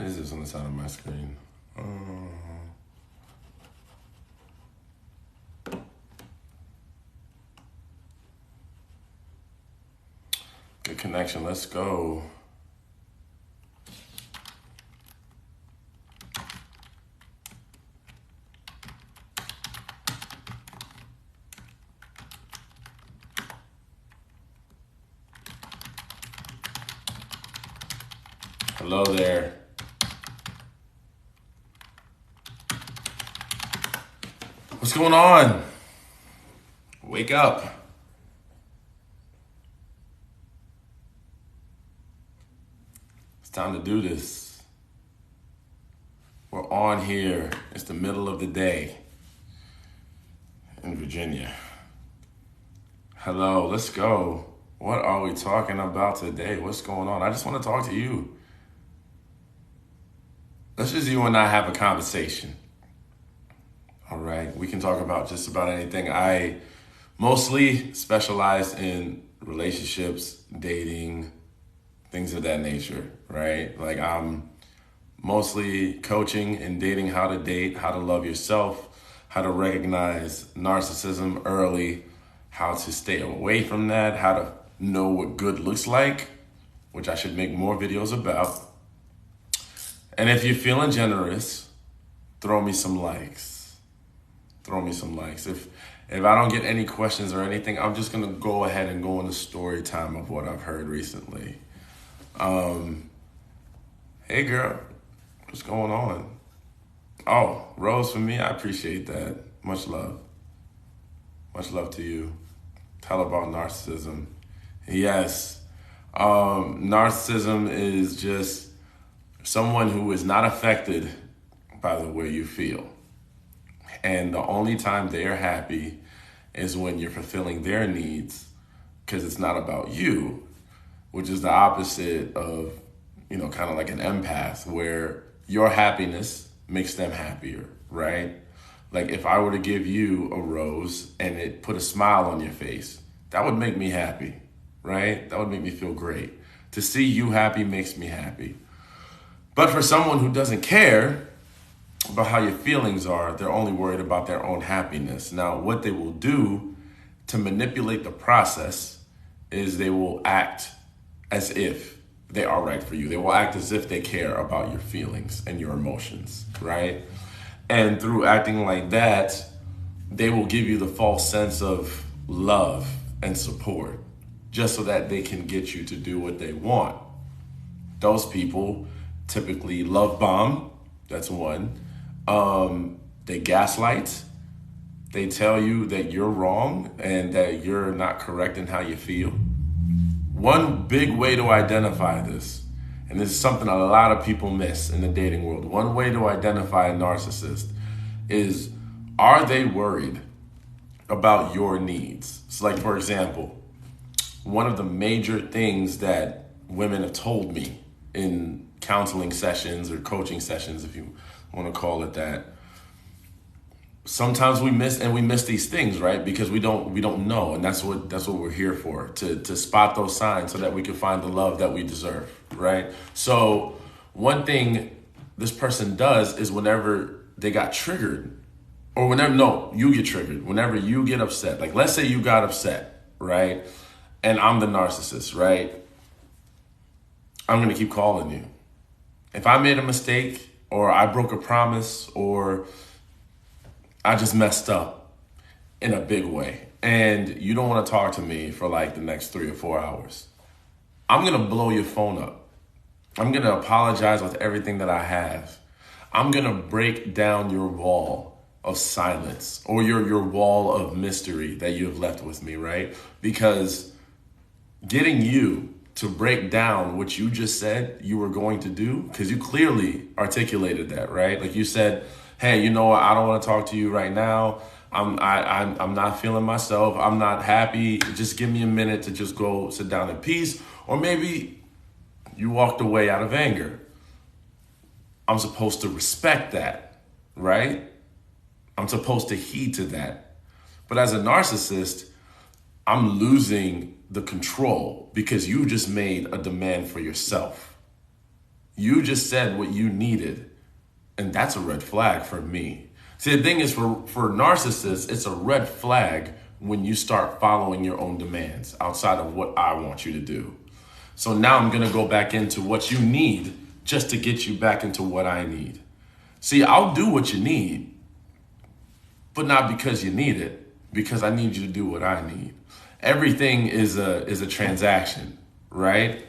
What is this on the side of my screen? Good connection. Let's go. Hello there. What's going on? Wake up. It's time to do this. We're on here. It's the middle of the day in Virginia. Hello, let's go. What are we talking about today? What's going on? I just want to talk to you. Let's just you and I have a conversation. All right, we can talk about just about anything. I mostly specialize in relationships, dating, things of that nature, right? Like I'm mostly coaching and dating, how to date, how to love yourself, how to recognize narcissism early, how to stay away from that, how to know what good looks like, which I should make more videos about. And if you're feeling generous, throw me some likes. Throw me some likes. If I don't get any questions or anything, I'm just gonna go ahead and go into story time of what I've heard recently. Hey girl, what's going on? Oh, rose for me, I appreciate that. Much love. Much love to you. Tell about narcissism. Yes, narcissism is just someone who is not affected by the way you feel. And the only time they're happy is when you're fulfilling their needs, because it's not about you, which is the opposite of, kind of like an empath, where your happiness makes them happier, right? Like if I were to give you a rose and it put a smile on your face, that would make me happy, right? That would make me feel great. To see you happy makes me happy. But for someone who doesn't care about how your feelings are, they're only worried about their own happiness. Now, what they will do to manipulate the process is they will act as if they are right for you. They will act as if they care about your feelings and your emotions, right? And through acting like that, they will give you the false sense of love and support just so that they can get you to do what they want. Those people typically love bomb, that's one. They gaslight. They tell you that you're wrong and that you're not correct in how you feel. One big way to identify this, and this is something a lot of people miss in the dating world, one way to identify a narcissist is, are they worried about your needs? So like, for example, one of the major things that women have told me in counseling sessions or coaching sessions, if you want to call it that, sometimes we miss these things, right? Because we don't know, and that's what we're here for, to spot those signs so that we can find the love that we deserve, right? So one thing this person does is whenever they got triggered, or you get triggered, whenever you get upset, like let's say you got upset, right? And I'm the narcissist, right? I'm gonna keep calling you. If I made a mistake, or I broke a promise, or I just messed up in a big way, and you don't want to talk to me for like the next 3 or 4 hours, I'm going to blow your phone up. I'm going to apologize with everything that I have. I'm going to break down your wall of silence, or your wall of mystery that you have left with me, right? Because getting you to break down what you just said you were going to do, because you clearly articulated that, right? Like you said, hey, you know what? I don't want to talk to you right now. I'm not feeling myself. I'm not happy. Just give me a minute to just go sit down in peace. Or maybe you walked away out of anger. I'm supposed to respect that, right? I'm supposed to heed to that. But as a narcissist, I'm losing the control because you just made a demand for yourself. You just said what you needed. And that's a red flag for me. See, the thing is, for narcissists, it's a red flag when you start following your own demands outside of what I want you to do. So now I'm going to go back into what you need just to get you back into what I need. See, I'll do what you need, but not because you need it, because I need you to do what I need. Everything is a transaction, right?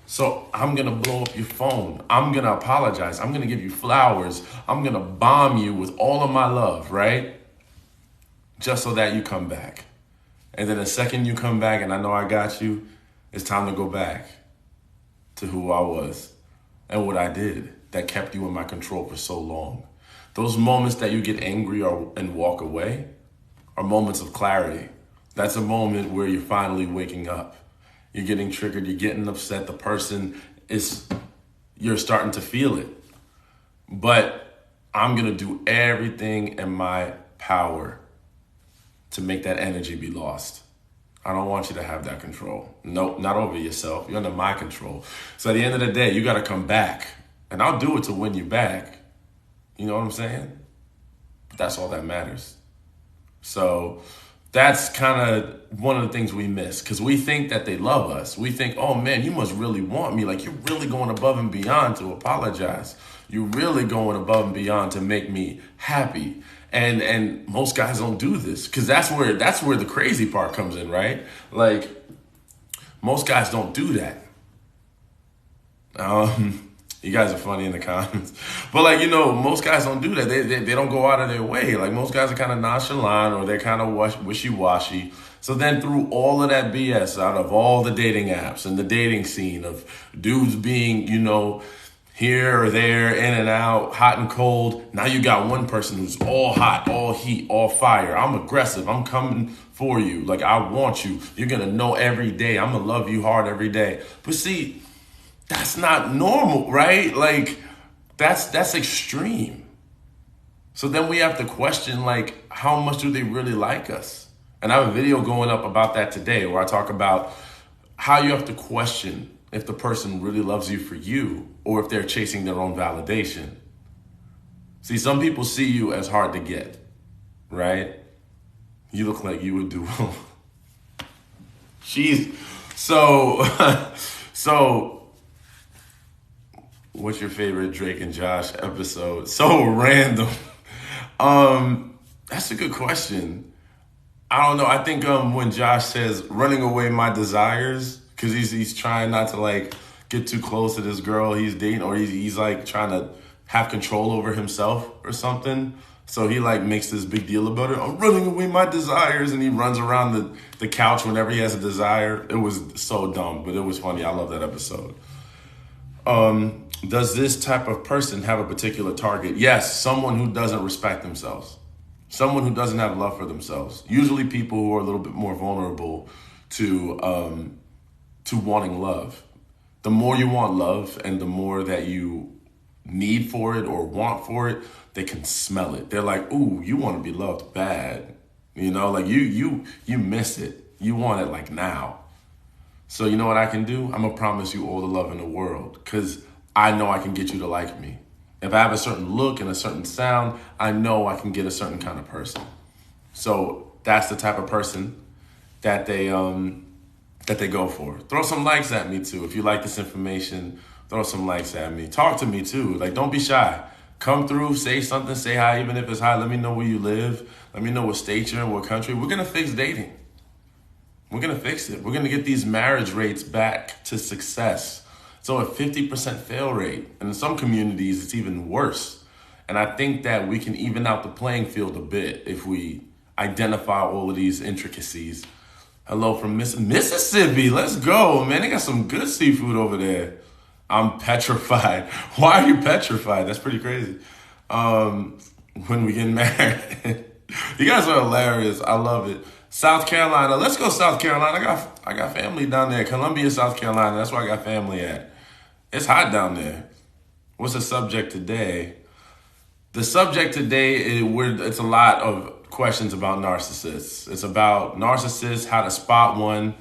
So I'm going to blow up your phone. I'm going to apologize. I'm going to give you flowers. I'm going to bomb you with all of my love, right? Just so that you come back. And then the second you come back and I know I got you, it's time to go back to who I was and what I did that kept you in my control for so long. Those moments that you get angry and walk away are moments of clarity. That's a moment where you're finally waking up. You're getting triggered, you're getting upset, the person you're starting to feel it. But I'm gonna do everything in my power to make that energy be lost. I don't want you to have that control. No, not over yourself. You're under my control. So at the end of the day, you gotta come back. And I'll do it to win you back. You know what I'm saying? But that's all that matters. So that's kind of one of the things we miss, because we think that they love us. We think, oh man, you must really want me. Like, you're really going above and beyond to apologize. You're really going above and beyond to make me happy. And most guys don't do this, because that's where the crazy part comes in, right? Like, most guys don't do that. You guys are funny in the comments. But like, most guys don't do that. They don't go out of their way. Like, most guys are kind of nonchalant, or they're kind of wishy-washy. So then through all of that BS, out of all the dating apps and the dating scene of dudes being, here or there, in and out, hot and cold, now you got one person who's all hot, all heat, all fire. I'm aggressive. I'm coming for you. Like, I want you. You're going to know every day. I'm going to love you hard every day. But see, that's not normal, right? Like, that's extreme. So then we have to question, like, how much do they really like us? And I have a video going up about that today, where I talk about how you have to question if the person really loves you for you, or if they're chasing their own validation. See, some people see you as hard to get, right? You look like you would do well. So what's your favorite Drake and Josh episode? So random. That's a good question. I don't know. I think when Josh says running away my desires, because he's trying not to like get too close to this girl he's dating, or he's like trying to have control over himself or something. So he like makes this big deal about it. I'm running away my desires, and he runs around the couch whenever he has a desire. It was so dumb, but it was funny. I love that episode. Does this type of person have a particular target? Yes, someone who doesn't respect themselves. Someone who doesn't have love for themselves. Usually people who are a little bit more vulnerable to wanting love. The more you want love and the more that you need for it or want for it, they can smell it. They're like, ooh, you want to be loved bad. Like you miss it. You want it like now. So you know what I can do? I'm going to promise you all the love in the world, because I know I can get you to like me. If I have a certain look and a certain sound, I know I can get a certain kind of person. So that's the type of person that they go for. Throw some likes at me too. If you like this information, throw some likes at me. Talk to me too. Like, don't be shy. Come through, say something, say hi, even if it's hi. Let me know where you live. Let me know what state you're in, what country. We're going to fix dating. We're going to fix it. We're going to get these marriage rates back to success. So a 50% fail rate. And in some communities, it's even worse. And I think that we can even out the playing field a bit if we identify all of these intricacies. Hello from Mississippi. Let's go, man. They got some good seafood over there. I'm petrified. Why are you petrified? That's pretty crazy. When we get married. You guys are hilarious. I love it. South Carolina. Let's go South Carolina. I got family down there. Columbia, South Carolina. That's where I got family at. It's hot down there. What's the subject today? The subject today it's a lot of questions about narcissists. It's about narcissists, how to spot one.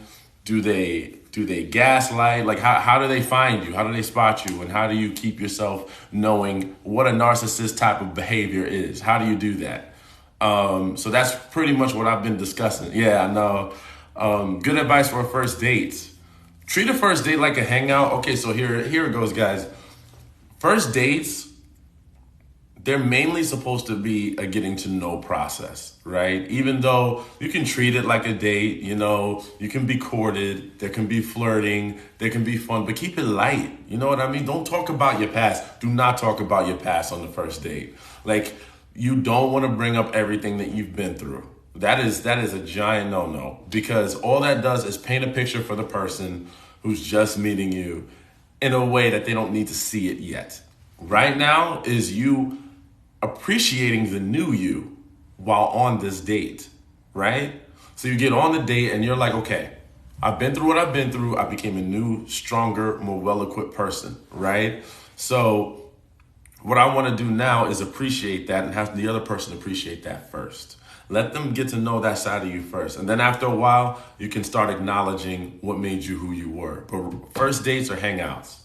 Do they do they gaslight? Like how do they find you? How do they spot you? And how do you keep yourself knowing what a narcissist type of behavior is? How do you do that? So that's pretty much what I've been discussing. Yeah, I know. Good advice for a first date. Treat a first date like a hangout. Okay, so here it goes, guys. First dates, they're mainly supposed to be a getting to know process, right? Even though you can treat it like a date, you can be courted, there can be flirting, there can be fun, but keep it light. You know what I mean? Don't talk about your past. Do not talk about your past on the first date. Like, you don't want to bring up everything that you've been through. That is a giant no-no, because all that does is paint a picture for the person who's just meeting you in a way that they don't need to see it yet. Right now is you appreciating the new you while on this date, right? So you get on the date and you're like, okay, I've been through what I've been through. I became a new, stronger, more well-equipped person, right? So what I want to do now is appreciate that and have the other person appreciate that first. Let them get to know that side of you first. And then after a while, you can start acknowledging what made you who you were. But first dates are hangouts.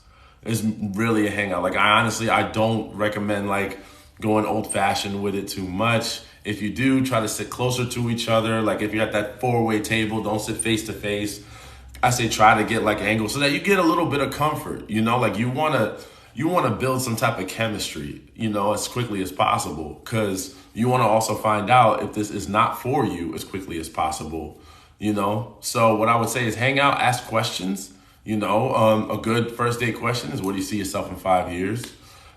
It's really a hangout. Like, I don't recommend like going old fashioned with it too much. If you do, try to sit closer to each other. Like if you're at that 4-way table, don't sit face to face. I say try to get like angles so that you get a little bit of comfort, like you want to build some type of chemistry, as quickly as possible, because you want to also find out if this is not for you as quickly as possible, So what I would say is hang out, ask questions. A good first date question is, where do you see yourself in 5 years?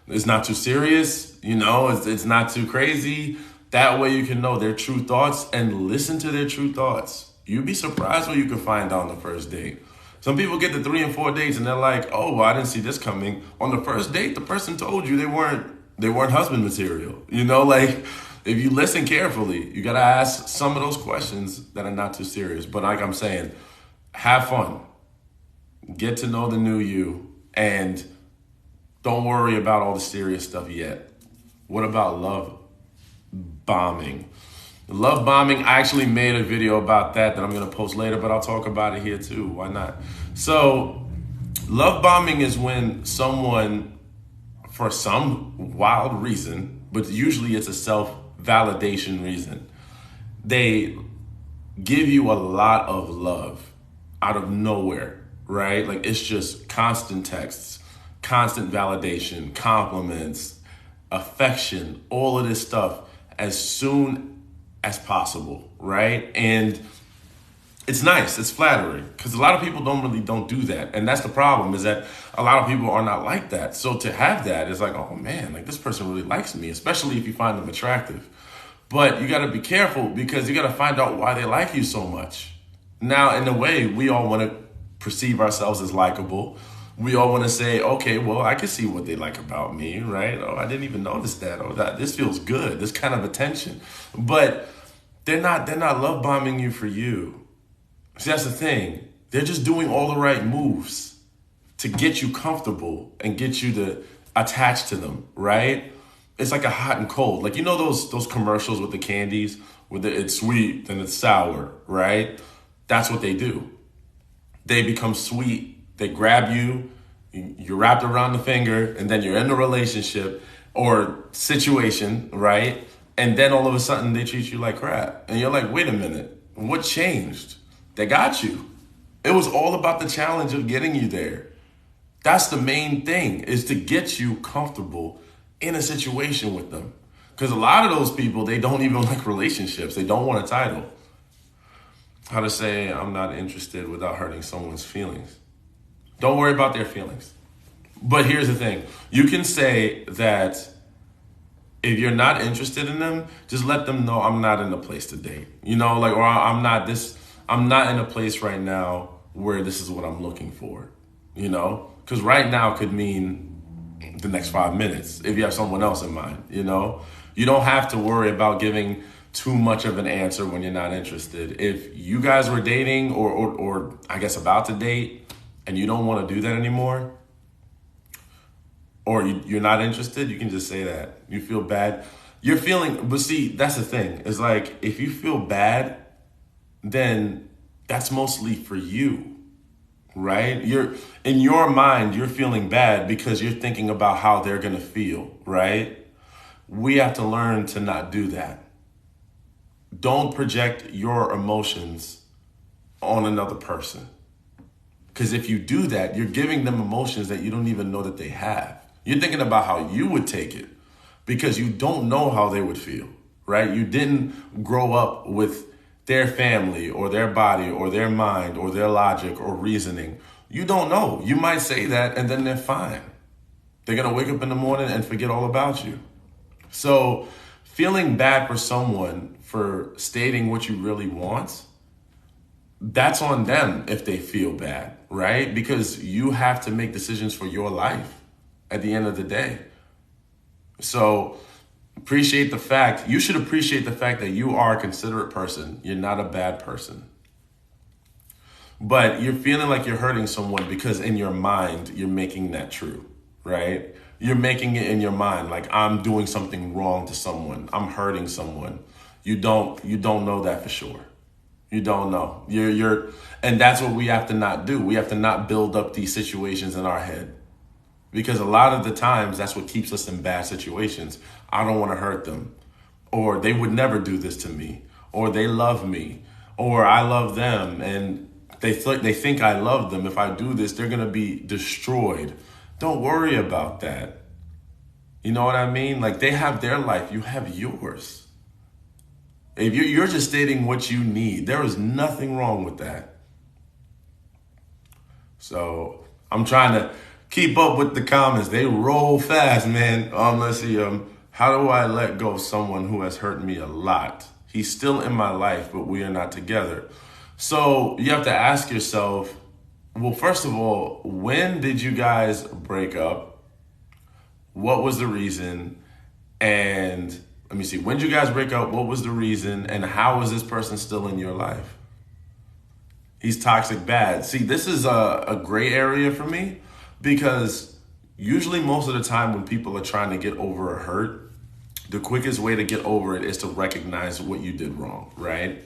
It's not too serious, it's not too crazy. That way you can know their true thoughts and listen to their true thoughts. You'd be surprised what you can find on the first date. Some people get to 3 and 4 dates and they're like, oh, well, I didn't see this coming. On the first date, the person told you they weren't husband material. Like if you listen carefully, you got to ask some of those questions that are not too serious. But like I'm saying, have fun. Get to know the new you, and don't worry about all the serious stuff yet. What about love bombing? Love bombing, I actually made a video about that I'm going to post later, but I'll talk about it here too. Why not? So, love bombing is when someone, for some wild reason, but usually it's a self-validation reason, they give you a lot of love out of nowhere. Right? Like it's just constant texts, constant validation, compliments, affection, all of this stuff as soon as possible, right? And it's nice, it's flattering, because a lot of people don't do that. And that's the problem, is that a lot of people are not like that. So to have that is like, oh man, like this person really likes me, especially if you find them attractive. But you got to be careful, because you got to find out why they like you so much. Now, in a way, we all want to perceive ourselves as likable. We all want to say, okay, well, I can see what they like about me, right? Oh, I didn't even notice that. Oh, this feels good. This kind of attention. But they're not love bombing you for you. See, that's the thing. They're just doing all the right moves to get you comfortable and get you to attach to them, right? It's like a hot and cold. Like, those commercials with the candies, where it's sweet and it's sour, right? That's what they do. They become sweet. They grab you, you're wrapped around the finger, and then you're in a relationship or situation, right? And then all of a sudden they treat you like crap. And you're like, wait a minute, what changed? They got you. It was all about the challenge of getting you there. That's the main thing, is to get you comfortable in a situation with them. Because a lot of those people, they don't even like relationships. They don't want a title. How to say I'm not interested without hurting someone's feelings. Don't worry about their feelings. But here's the thing. You can say that if you're not interested in them, just let them know I'm not in a place to date. Or I'm not in a place right now where this is what I'm looking for. Because right now could mean the next 5 minutes if you have someone else in mind. You don't have to worry about giving too much of an answer when you're not interested. If you guys were dating or I guess about to date and you don't want to do that anymore, or you're not interested, you can just say that. You feel bad. But see, that's the thing. It's like, if you feel bad, then that's mostly for you. right? You're in your mind, you're feeling bad because you're thinking about how they're going to feel, right? We have to learn to not do that. Don't project your emotions on another person. Because if you do that, you're giving them emotions that you don't even know that they have. You're thinking about how you would take it because you don't know how they would feel, right? You didn't grow up with their family or their body or their mind or their logic or reasoning. You don't know. You might say that and then they're fine. They're going to wake up in the morning and forget all about you. So feeling bad for someone for stating what you really want, that's on them if they feel bad, right? Because you have to make decisions for your life at the end of the day. So you should appreciate the fact that you are a considerate person. You're not a bad person. But you're feeling like you're hurting someone because in your mind, you're making that true, right? You're making it in your mind like I'm doing something wrong to someone. I'm hurting someone. You don't know that for sure. You don't know. And that's what we have to not do. We have to not build up these situations in our head. Because a lot of the times that's what keeps us in bad situations. I don't want to hurt them. Or they would never do this to me. Or they love me. Or I love them and they think I love them. If I do this, they're going to be destroyed. Don't worry about that. You know what I mean? Like they have their life. You have yours. If you're just stating what you need, there is nothing wrong with that. So I'm trying to keep up with the comments. They roll fast, man. Let's see. How do I let go of someone who has hurt me a lot? He's still in my life, but we are not together. So you have to ask yourself, well, first of all, when did you guys break up? What was the reason? And let me see, when did you guys break up? What was the reason? And how is this person still in your life? He's toxic bad. See, this is a gray area for me because usually most of the time when people are trying to get over a hurt, the quickest way to get over it is to recognize what you did wrong, right?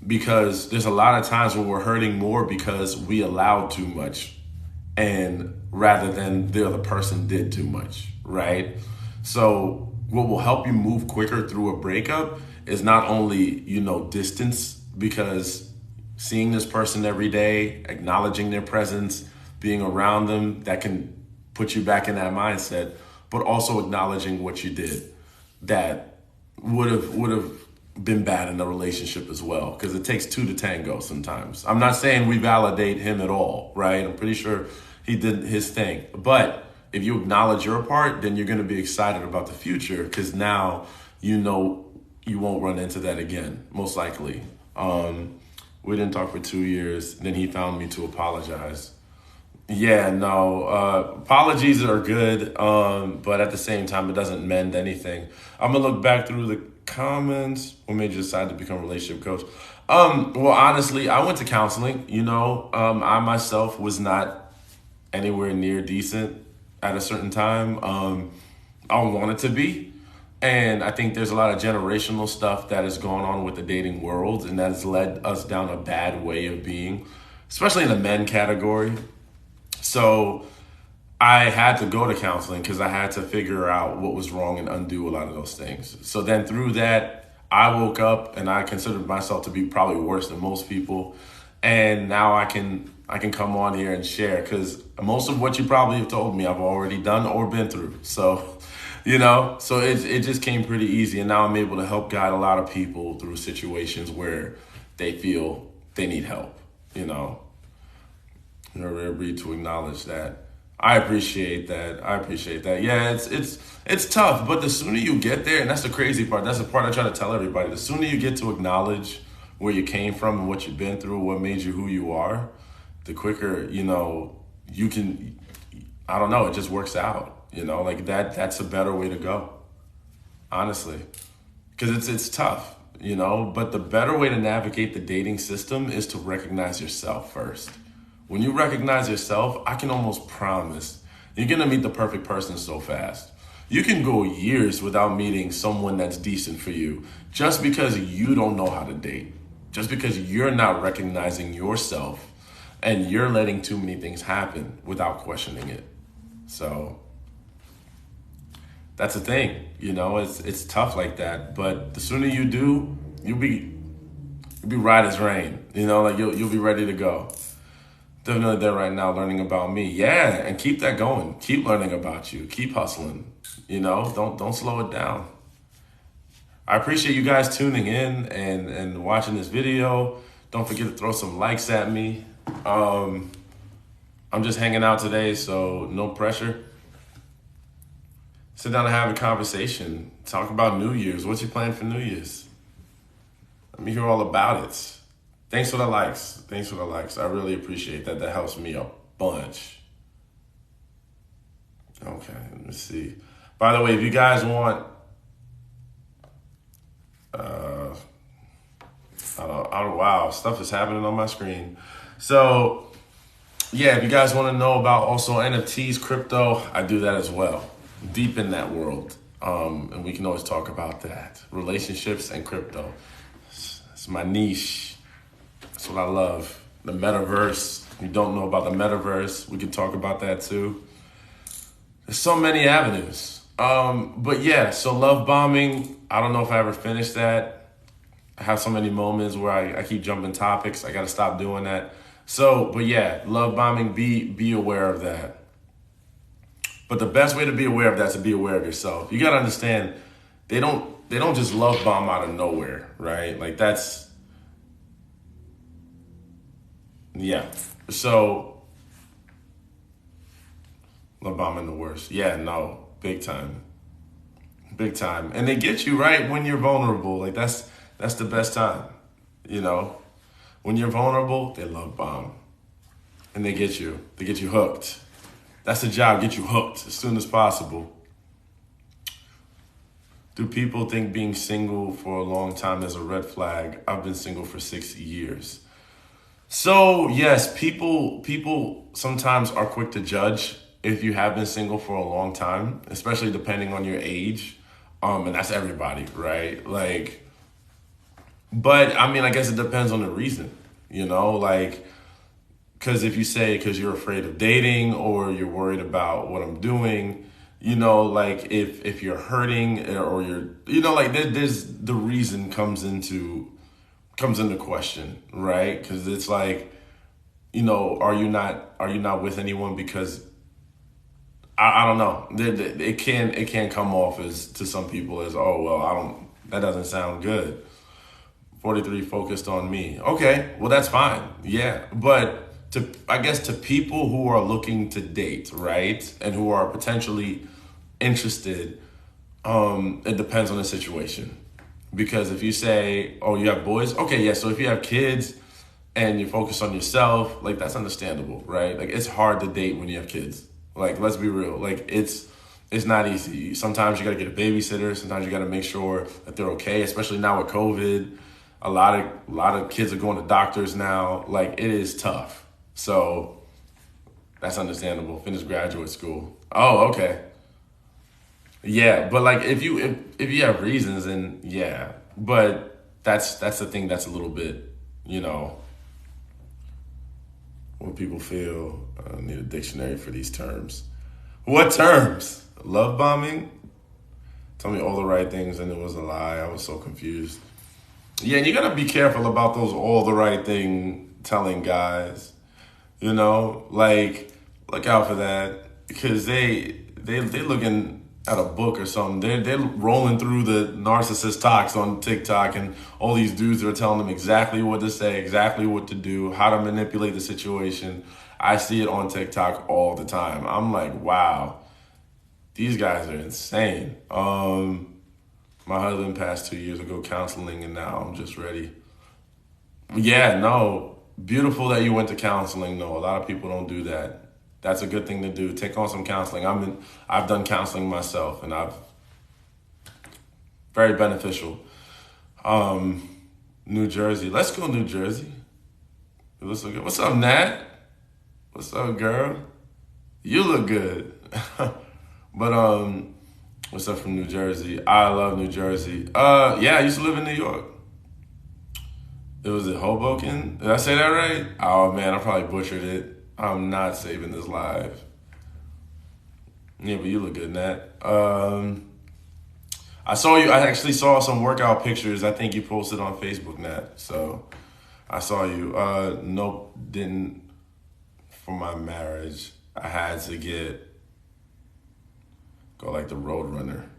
Because there's a lot of times when we're hurting more because we allowed too much and rather than the other person did too much, right? So what will help you move quicker through a breakup is not only, distance, because seeing this person every day, acknowledging their presence, being around them, that can put you back in that mindset, but also acknowledging what you did that would have been bad in the relationship as well, because it takes two to tango sometimes. I'm not saying we validate him at all, right? I'm pretty sure he did his thing, but if you acknowledge your part, then you're going to be excited about the future because now you won't run into that again, most likely. We didn't talk for 2 years. Then he found me to apologize. Yeah, no, apologies are good, but at the same time, it doesn't mend anything. I'm going to look back through the comments. What made you decide to become a relationship coach? Well, honestly, I went to counseling. I myself was not anywhere near decent at a certain time. I wanted to be. And I think there's a lot of generational stuff that is going on with the dating world, and that has led us down a bad way of being, especially in the men category. So I had to go to counseling because I had to figure out what was wrong and undo a lot of those things. So then through that, I woke up and I considered myself to be probably worse than most people. And now I can come on here and share because most of what you probably have told me I've already done or been through. So, so it just came pretty easy. And now I'm able to help guide a lot of people through situations where they feel they need help, You're ready to acknowledge that. I appreciate that. Yeah, it's tough, but the sooner you get there, and that's the crazy part. That's the part I try to tell everybody. The sooner you get to acknowledge where you came from and what you've been through, what made you who you are, the quicker, you can, I don't know, it just works out, like that's a better way to go, honestly, because it's tough, but the better way to navigate the dating system is to recognize yourself first. When you recognize yourself, I can almost promise you're going to meet the perfect person so fast. You can go years without meeting someone that's decent for you just because you don't know how to date, just because you're not recognizing yourself And you're letting too many things happen without questioning it. So that's the thing, it's tough like that. But the sooner you do, you'll be right as rain. Like you'll be ready to go. Definitely there right now learning about me. Yeah, and keep that going. Keep learning about you. Keep hustling. Don't slow it down. I appreciate you guys tuning in and watching this video. Don't forget to throw some likes at me. I'm just hanging out today, so no pressure. Sit down and have a conversation. Talk about New Year's. What's your plan for New Year's? Let me hear all about it. Thanks for the likes. I really appreciate that. That helps me a bunch. Okay, let me see. By the way, if you guys want, wow, stuff is happening on my screen. So, yeah, if you guys want to know about also NFTs, crypto, I do that as well. Deep in that world. And we can always talk about that. Relationships and crypto. It's my niche. That's what I love. The metaverse. If you don't know about the metaverse, we can talk about that too. There's so many avenues. But yeah, so love bombing. I don't know if I ever finished that. I have so many moments where I keep jumping topics. I got to stop doing that. So, but yeah, love bombing, be aware of that. But the best way to be aware of that is to be aware of yourself. You got to understand, they don't just love bomb out of nowhere, right? Like that's, yeah. So, love bombing the worst. Yeah, no, big time. Big time. And they get you right when you're vulnerable. Like that's the best time, When you're vulnerable, they love bomb. And they get you hooked. That's the job, get you hooked as soon as possible. Do people think being single for a long time is a red flag? I've been single for 6 years. So yes, people sometimes are quick to judge if you have been single for a long time, especially depending on your age. And that's everybody, right? Like, but I mean, I guess it depends on the reason, like, because if you say because you're afraid of dating or you're worried about what I'm doing, like if you're hurting or you're, like there's the reason comes into question, right? Because it's like, are you not with anyone because I don't know. It can come off as to some people as, oh well, that doesn't sound good. 43 focused on me. Okay, well that's fine. Yeah, but I guess to people who are looking to date, right, and who are potentially interested, it depends on the situation. Because if you say, oh, you have boys, okay, yeah. So if you have kids and you're focused on yourself, like that's understandable, right? Like it's hard to date when you have kids. Like let's be real. Like it's not easy. Sometimes you got to get a babysitter. Sometimes you got to make sure that they're okay, especially now with COVID. A lot of kids are going to doctors now. Like it is tough. So that's understandable. Finish graduate school. Oh, okay. Yeah, but like if you have reasons, then yeah. But that's the thing that's a little bit, when people feel I need a dictionary for these terms. What terms? Love bombing? Tell me all the right things and it was a lie. I was so confused. Yeah, and you gotta be careful about those all the right thing telling guys. Like look out for that because they looking at a book or something. They're rolling through the narcissist talks on TikTok and all these dudes are telling them exactly what to say, exactly what to do, how to manipulate the situation. I see it on TikTok all the time. I'm like, wow, these guys are insane. My husband passed 2 years ago counseling and now I'm just ready. Yeah, no, beautiful that you went to counseling. No, a lot of people don't do that. That's a good thing to do. Take on some counseling. I've done counseling myself and very beneficial. New Jersey. Let's go New Jersey. It looks so good. What's up, Nat? What's up, girl? You look good. But what's up from New Jersey? I love New Jersey. Yeah, I used to live in New York. It was in Hoboken. Did I say that right? Oh man, I probably butchered it. I'm not saving this live. Yeah, but you look good in that. I saw you. I actually saw some workout pictures. I think you posted on Facebook, Nat. So I saw you. Nope, didn't. For my marriage, I had to go like the Road Runner.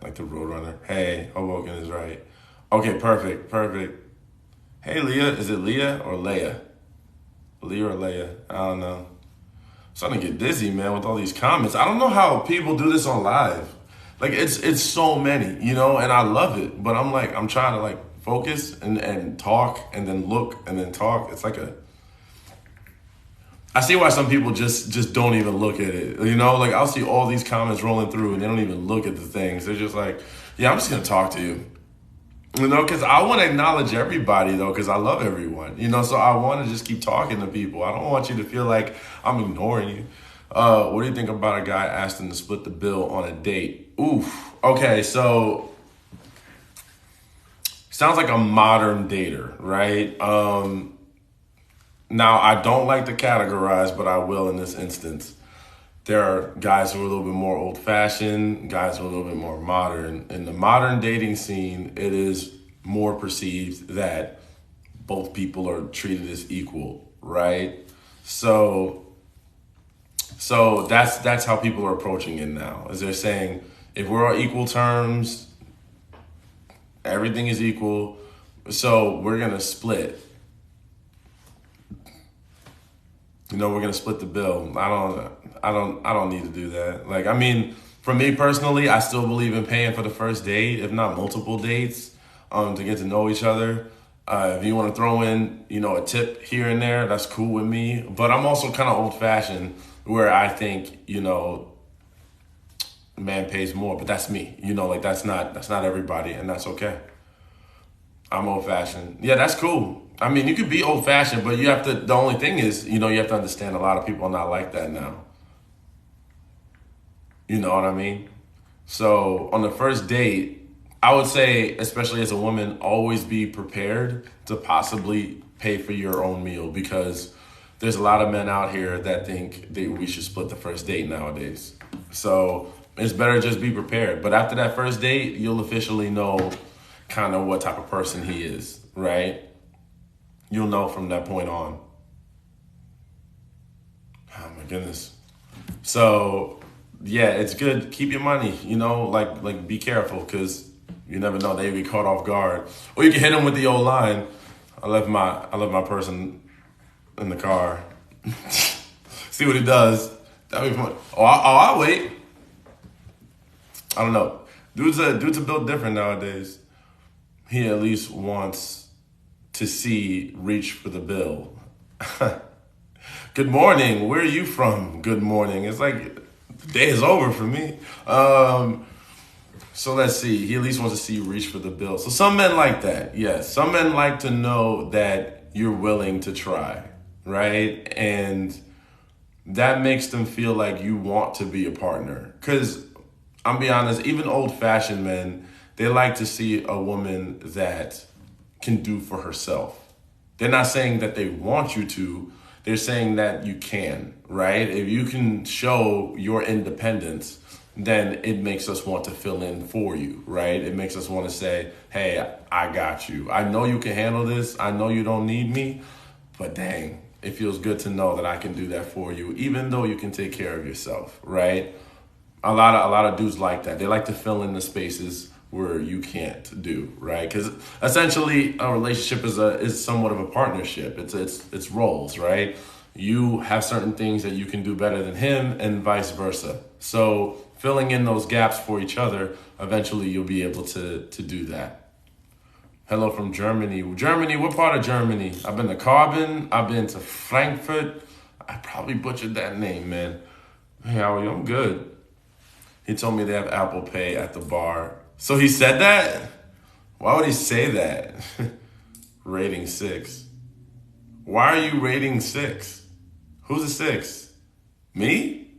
Like the Roadrunner. Hey, Hoboken is right. Okay, perfect, perfect. Hey, Leah. Is it Leah or Leia? Leah or Leia? I don't know. I'm starting to get dizzy, man, with all these comments. I don't know how people do this on live. Like it's so many, and I love it. But I'm trying to like focus and talk and then look and then talk. It's like I see why some people just don't even look at it. Like I'll see all these comments rolling through and they don't even look at the things. They're just like, yeah, I'm just gonna talk to you. Because I want to acknowledge everybody though, because I love everyone. So I want to just keep talking to people. I don't want you to feel like I'm ignoring you. What do you think about a guy asking to split the bill on a date? Oof. Okay, so sounds like a modern dater, right? Now, I don't like to categorize, but I will in this instance. There are guys who are a little bit more old fashioned, guys who are a little bit more modern. In the modern dating scene, it is more perceived that both people are treated as equal, right? So that's how people are approaching it now. Is they're saying if we're on equal terms, everything is equal, so we're gonna split. We're gonna split the bill. I don't need to do that. Like, I mean, for me personally, I still believe in paying for the first date, if not multiple dates, to get to know each other. If you want to throw in, a tip here and there, that's cool with me. But I'm also kind of old fashioned, where I think, man pays more. But that's me. Like that's not everybody, and that's okay. I'm old fashioned. Yeah, that's cool. I mean, you could be old fashioned, but you have to. The only thing is, you have to understand a lot of people are not like that now. You know what I mean? So on the first date, I would say, especially as a woman, always be prepared to possibly pay for your own meal because there's a lot of men out here that think that we should split the first date nowadays. So it's better just be prepared. But after that first date, you'll officially know kind of what type of person he is, right? You'll know from that point on. Oh my goodness. So yeah, it's good. Keep your money, like be careful because you never know, they be caught off guard. Or you can hit them with the old line. I left my person in the car. See what he does. That'd be fun. I'll wait. I don't know. Dudes are built different nowadays. He at least wants to see reach for the bill. Good morning. Where are you from? Good morning. It's like the day is over for me. So let's see. He at least wants to see you reach for the bill. So some men like that. Yes. Some men like to know that you're willing to try, right? And that makes them feel like you want to be a partner. Because I'm be honest, even old-fashioned men, they like to see a woman that can do for herself. They're not saying that they want you to. They're saying that you can, right? If you can show your independence, then it makes us want to fill in for you, right? It makes us want to say, hey, I got you. I know you can handle this. I know you don't need me, but dang, it feels good to know that I can do that for you, even though you can take care of yourself, right? A lot of dudes like that. They like to fill in the spaces where you can't do, right? Because essentially a relationship is somewhat of a partnership. It's roles, right? You have certain things that you can do better than him and vice versa. So filling in those gaps for each other, eventually you'll be able to do that. Hello from Germany. Germany, what part of Germany? I've been to Carbon. I've been to Frankfurt. I probably butchered that name, man. Hey, how are you? I'm good. He told me they have Apple Pay at the bar. So he said that? Why would he say that? Rating 6. Why are you rating 6? Who's a 6? Me?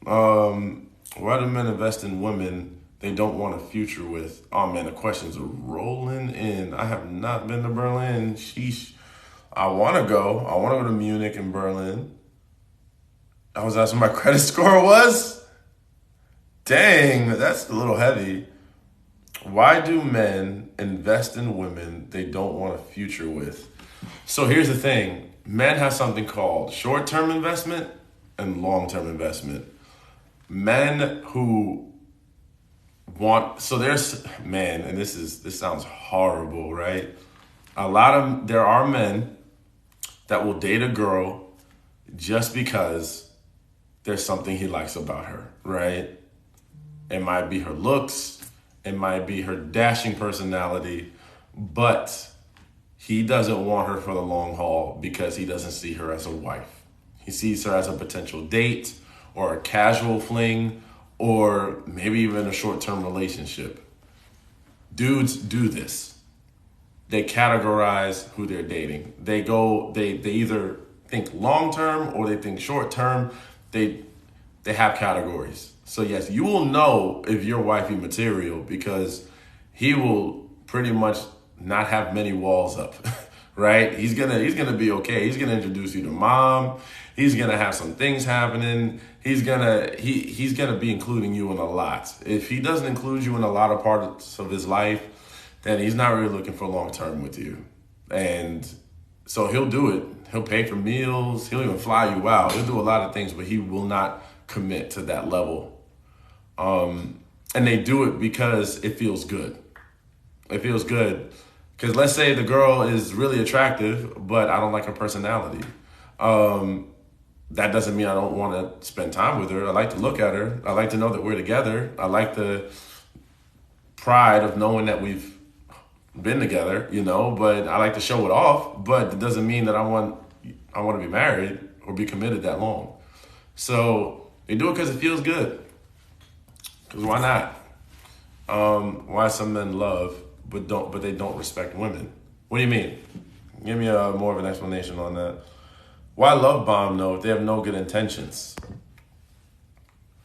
Why do men invest in women they don't want a future with. Oh man, the questions are rolling in. I have not been to Berlin. Sheesh. I want to go. I want to go to Munich and Berlin. I was asking what my credit score was. Dang, that's a little heavy. Why do men invest in women they don't want a future with? So here's the thing. Men have something called short-term investment and long-term investment. Men who there's man, and this sounds horrible, right? There are men that will date a girl just because there's something he likes about her, right? It might be her looks, it might be her dashing personality, but he doesn't want her for the long haul because he doesn't see her as a wife. He sees her as a potential date or a casual fling or maybe even a short-term relationship. Dudes do this. They categorize who they're dating. They either think long-term or they think short-term. They have categories. So yes, you will know if you're wifey material because he will pretty much not have many walls up, right? He's gonna be okay. He's gonna introduce you to mom. He's gonna have some things happening. He's gonna be including you in a lot. If he doesn't include you in a lot of parts of his life, then he's not really looking for long term with you. And so he'll do it. He'll pay for meals. He'll even fly you out. He'll do a lot of things, but he will not commit to that level. And they do it because it feels good. It feels good. Because let's say the girl is really attractive, but I don't like her personality. That doesn't mean I don't want to spend time with her. I like to look at her. I like to know that we're together. I like the pride of knowing that we've been together, but I like to show it off. But it doesn't mean that I want to be married or be committed that long. So they do it because it feels good. Because why not? Why some men love but they don't respect women? What do you mean? Give me more of an explanation on that. Why love bomb though if they have no good intentions?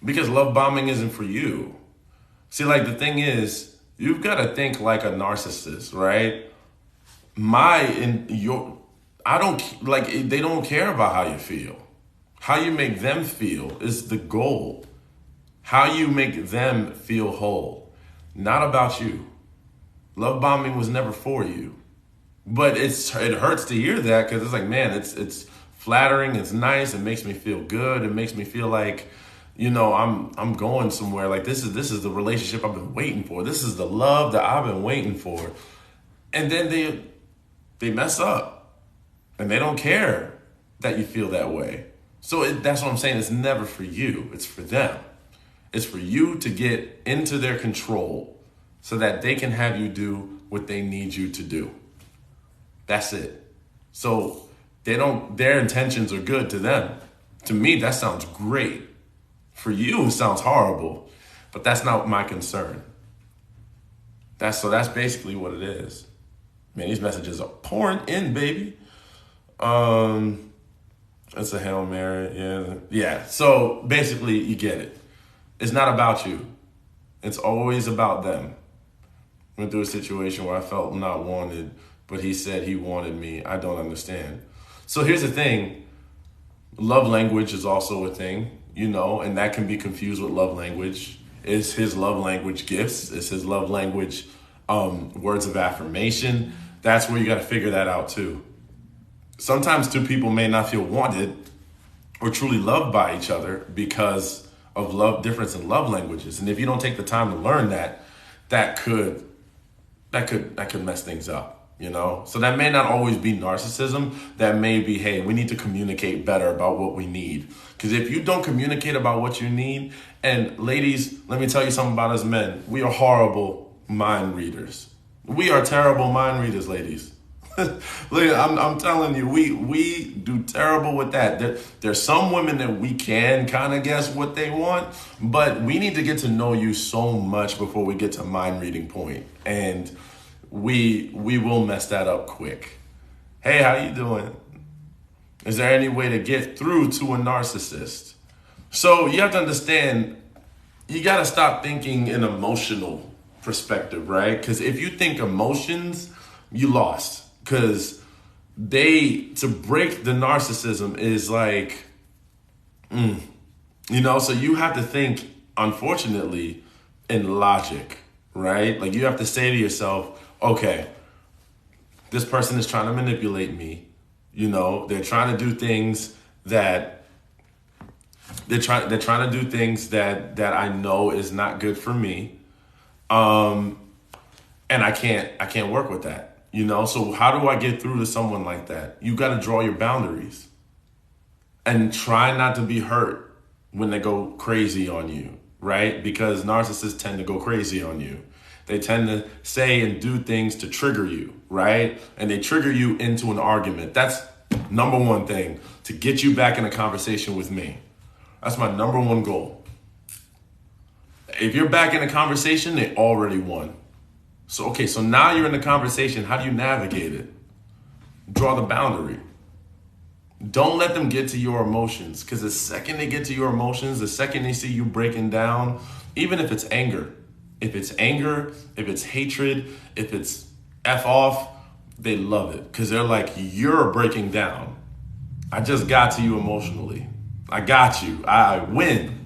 Because love bombing isn't for you. See, like the thing is, you've got to think like a narcissist, right? They don't care about how you feel. How you make them feel is the goal. How you make them feel whole, not about you. Love bombing was never for you. But it hurts to hear that because it's like, man, it's flattering, it's nice, it makes me feel good, it makes me feel like, I'm going somewhere. Like this is the relationship I've been waiting for. This is the love that I've been waiting for. And then they mess up and they don't care that you feel that way. So that's what I'm saying. It's never for you. It's for them. It's for you to get into their control so that they can have you do what they need you to do. That's it. So their intentions are good to them. To me, that sounds great. For you, it sounds horrible, but that's not my concern. That's basically what it is. Man, these messages are pouring in, baby. It's a Hail Mary. Yeah. So basically, you get it. It's not about you. It's always about them. Went through a situation where I felt not wanted, but he said he wanted me. I don't understand. So here's the thing. Love language is also a thing, and that can be confused with love language. Is his love language gifts? Is his love language words of affirmation? That's where you got to figure that out too. Sometimes two people may not feel wanted or truly loved by each other because of difference in love languages. And if you don't take the time to learn that could mess things up, So that may not always be narcissism. That may be, hey, we need to communicate better about what we need. Because if you don't communicate about what you need, and ladies, let me tell you something about us men. We are horrible mind readers. We are terrible mind readers, ladies. Look, I'm telling you, we do terrible with that. There's some women that we can kind of guess what they want, but we need to get to know you so much before we get to mind reading point, and we will mess that up quick. Hey, how you doing? Is there any way to get through to a narcissist? So you have to understand, you got to stop thinking in emotional perspective, right? Because if you think emotions, you lost. Because to break the narcissism is like, so you have to think, unfortunately, in logic, right? Like you have to say to yourself, okay, this person is trying to manipulate me. They're trying to do things that they're trying to do things that I know is not good for me. And I can't work with that. So how do I get through to someone like that? You got to draw your boundaries and try not to be hurt when they go crazy on you, right? Because narcissists tend to go crazy on you. They tend to say and do things to trigger you, right? And they trigger you into an argument. That's number one thing, to get you back in a conversation with me. That's my number one goal. If you're back in a conversation, they already won. So now you're in the conversation. How do you navigate it? Draw the boundary. Don't let them get to your emotions, because the second they get to your emotions, the second they see you breaking down, even if it's anger, if it's hatred, if it's F off, they love it because they're like, you're breaking down. I just got to you emotionally. I got you. I win.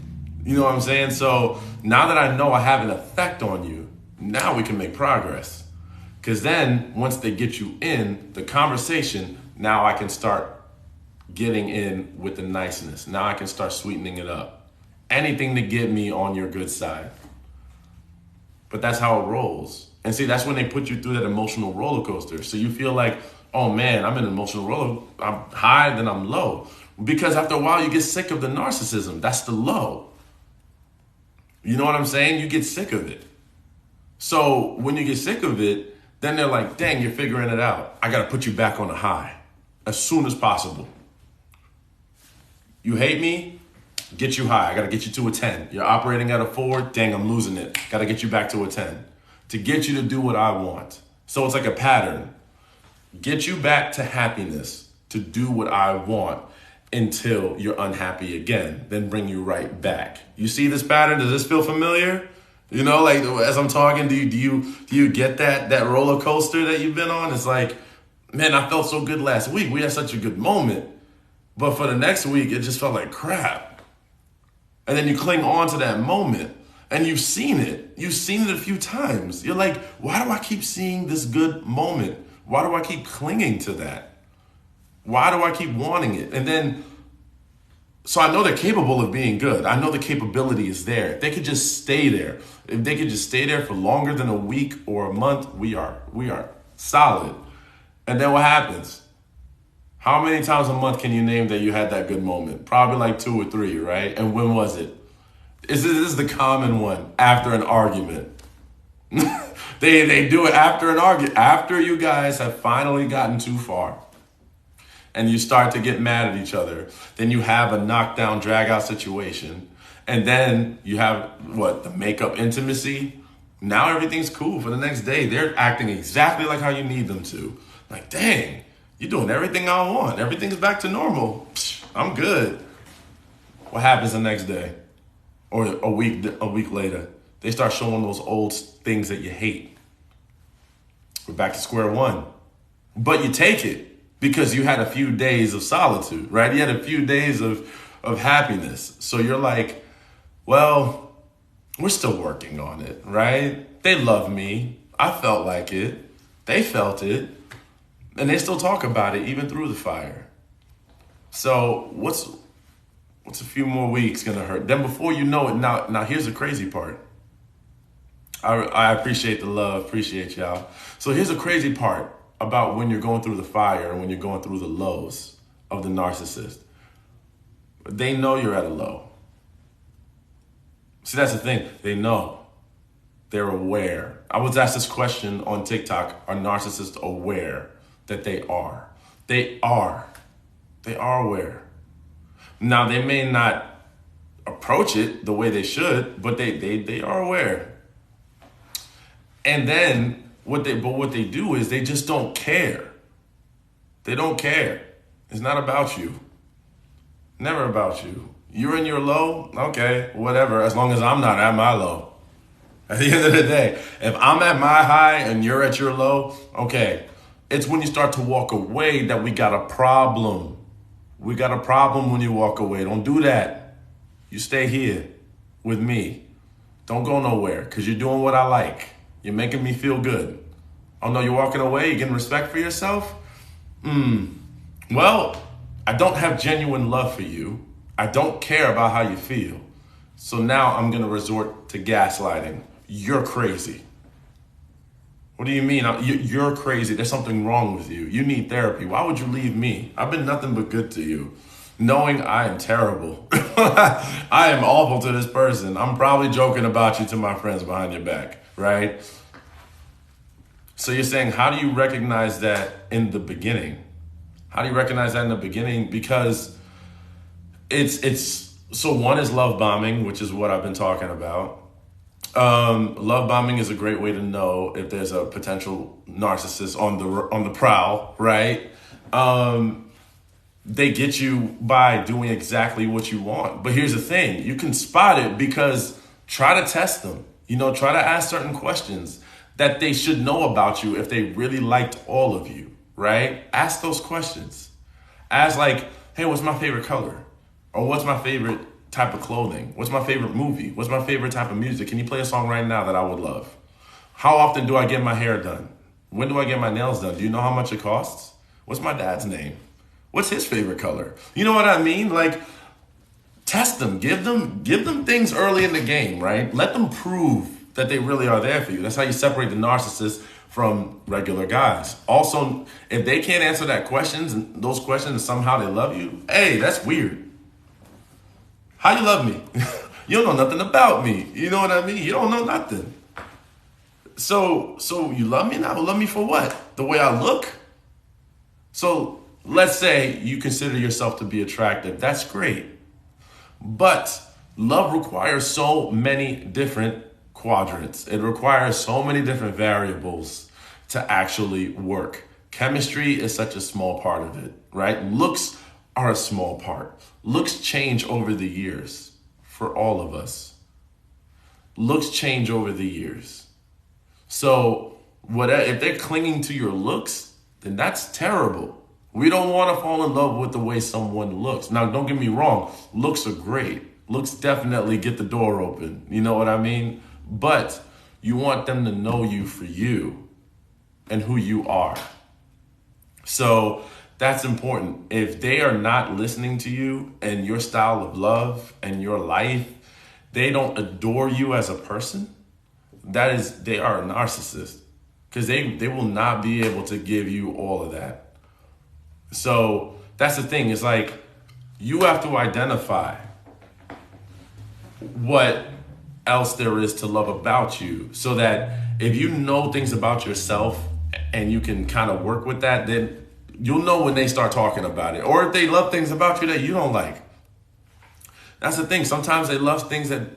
You know what I'm saying? So now that I know I have an effect on you, now we can make progress. Because then once they get you in the conversation, now I can start getting in with the niceness. Now I can start sweetening it up. Anything to get me on your good side. But that's how it rolls. And see, that's when they put you through that emotional roller coaster. So you feel like, oh man, I'm in an emotional roller. I'm high, then I'm low. Because after a while, you get sick of the narcissism. That's the low. You know what I'm saying? You get sick of it. So when you get sick of it, then they're like, dang, you're figuring it out. I got to put you back on a high as soon as possible. You hate me? Get you high. I got to get you to a 10. You're operating at a 4. Dang, I'm losing it. Got to get you back to a 10 to get you to do what I want. So it's like a pattern. Get you back to happiness, to do what I want until you're unhappy again, then bring you right back. You see this pattern? Does this feel familiar? Like as I'm talking, do you get that roller coaster that you've been on? It's like, man, I felt so good last week. We had such a good moment. But for the next week, it just felt like crap. And then you cling on to that moment and you've seen it. You've seen it a few times. You're like, why do I keep seeing this good moment? Why do I keep clinging to that? Why do I keep wanting it? And then, so I know they're capable of being good. I know the capability is there. If they could just stay there, if they could just stay there for longer than a week or a month, we are solid. And then what happens? How many times a month can you name that you had that good moment? Probably like 2 or 3, right? And when was it? This is the common one, after an argument. They do it after an argument, after you guys have finally gotten too far. And you start to get mad at each other. Then you have a knockdown, drag out situation. And then you have the makeup intimacy. Now everything's cool for the next day. They're acting exactly like how you need them to. Like, dang, you're doing everything I want. Everything's back to normal. I'm good. What happens the next day? Or a week later? They start showing those old things that you hate. We're back to square one. But you take it. Because you had a few days of solitude, right? You had a few days of happiness. So you're like, well, we're still working on it, right? They love me. I felt like it. They felt it. And they still talk about it even through the fire. So what's a few more weeks gonna hurt? Then before you know it, now here's the crazy part. I appreciate the love, appreciate y'all. So here's the crazy part about when you're going through the fire and when you're going through the lows of the narcissist. They know you're at a low. See, that's the thing. They know. They're aware. I was asked this question on TikTok. Are narcissists aware that they are? They are. They are aware. Now, they may not approach it the way they should, but they are aware. And then what they do is they just don't care. They don't care. It's not about you. Never about you. You're in your low? Okay, whatever, as long as I'm not at my low. At the end of the day, if I'm at my high and you're at your low, okay. It's when you start to walk away that we got a problem. We got a problem when you walk away. Don't do that. You stay here with me. Don't go nowhere because you're doing what I like. You're making me feel good. Oh no, you're walking away? You're getting respect for yourself? Well, I don't have genuine love for you. I don't care about how you feel. So now I'm going to resort to gaslighting. You're crazy. What do you mean? You're crazy. There's something wrong with you. You need therapy. Why would you leave me? I've been nothing but good to you. Knowing I am terrible. I am awful to this person. I'm probably joking about you to my friends behind your back, right? So you're saying, how do you recognize that in the beginning? How do you recognize that in the beginning? Because so one is love bombing, which is what I've been talking about. Love bombing is a great way to know if there's a potential narcissist on the prowl, right? They get you by doing exactly what you want. But here's the thing, you can spot it because try to test them. Try to ask certain questions that they should know about you if they really liked all of you, right? Ask those questions. Ask like, hey, what's my favorite color? Or what's my favorite type of clothing? What's my favorite movie? What's my favorite type of music? Can you play a song right now that I would love? How often do I get my hair done? When do I get my nails done? Do you know how much it costs? What's my dad's name? What's his favorite color? You know what I mean? Like, test them. Give them things early in the game, right? Let them prove that they really are there for you. That's how you separate the narcissist from regular guys. Also, if they can't answer those questions and somehow they love you, hey, that's weird. How you love me? You don't know nothing about me. You know what I mean? You don't know nothing. So you love me now? Love me for what? The way I look? So let's say you consider yourself to be attractive. That's great. But love requires so many different quadrants. It requires so many different variables to actually work. Chemistry is such a small part of it, right? Looks are a small part. Looks change over the years for all of us. Looks change over the years. So if they're clinging to your looks, then that's terrible. We don't want to fall in love with the way someone looks. Now, don't get me wrong. Looks are great. Looks definitely get the door open. You know what I mean? But you want them to know you for you and who you are. So that's important. If they are not listening to you and your style of love and your life, they don't adore you as a person, they are a narcissist, because they will not be able to give you all of that. So that's the thing. It's like you have to identify what else there is to love about you, so that if you know things about yourself and you can kind of work with that, then you'll know when they start talking about it. Or if they love things about you that you don't like. That's the thing. Sometimes they love things that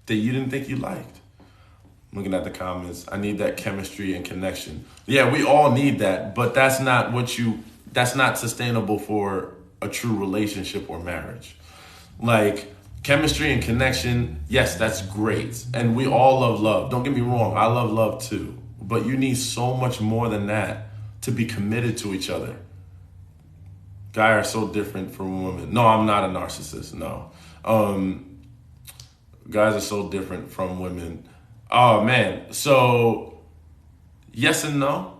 you didn't think you liked. I'm looking at the comments. I need that chemistry and connection. Yeah, we all need that, but that's not sustainable for a true relationship or marriage. Like, chemistry and connection, yes, that's great. And we all love love. Don't get me wrong. I love love too. But you need so much more than that to be committed to each other. Guys are so different from women. No, I'm not a narcissist. No. Guys are so different from women. Oh, man. So, yes and no.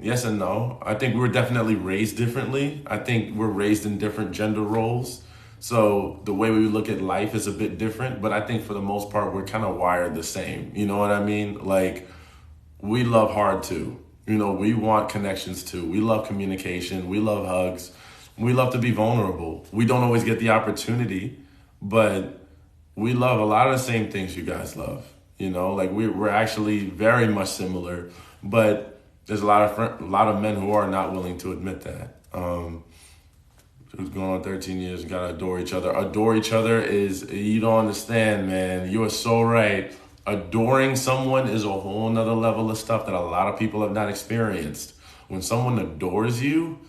Yes and no. I think we're definitely raised differently. I think we're raised in different gender roles. So the way we look at life is a bit different. But I think for the most part, we're kind of wired the same. You know what I mean? Like, we love hard too. We want connections too. We love communication. We love hugs. We love to be vulnerable. We don't always get the opportunity, but we love a lot of the same things you guys love. Like we're actually very much similar, but there's a lot of men who are not willing to admit that. Who's going on 13 years, gotta adore each other. Adore each other you don't understand, man. You are so right. Adoring someone is a whole nother level of stuff that a lot of people have not experienced. When someone adores you,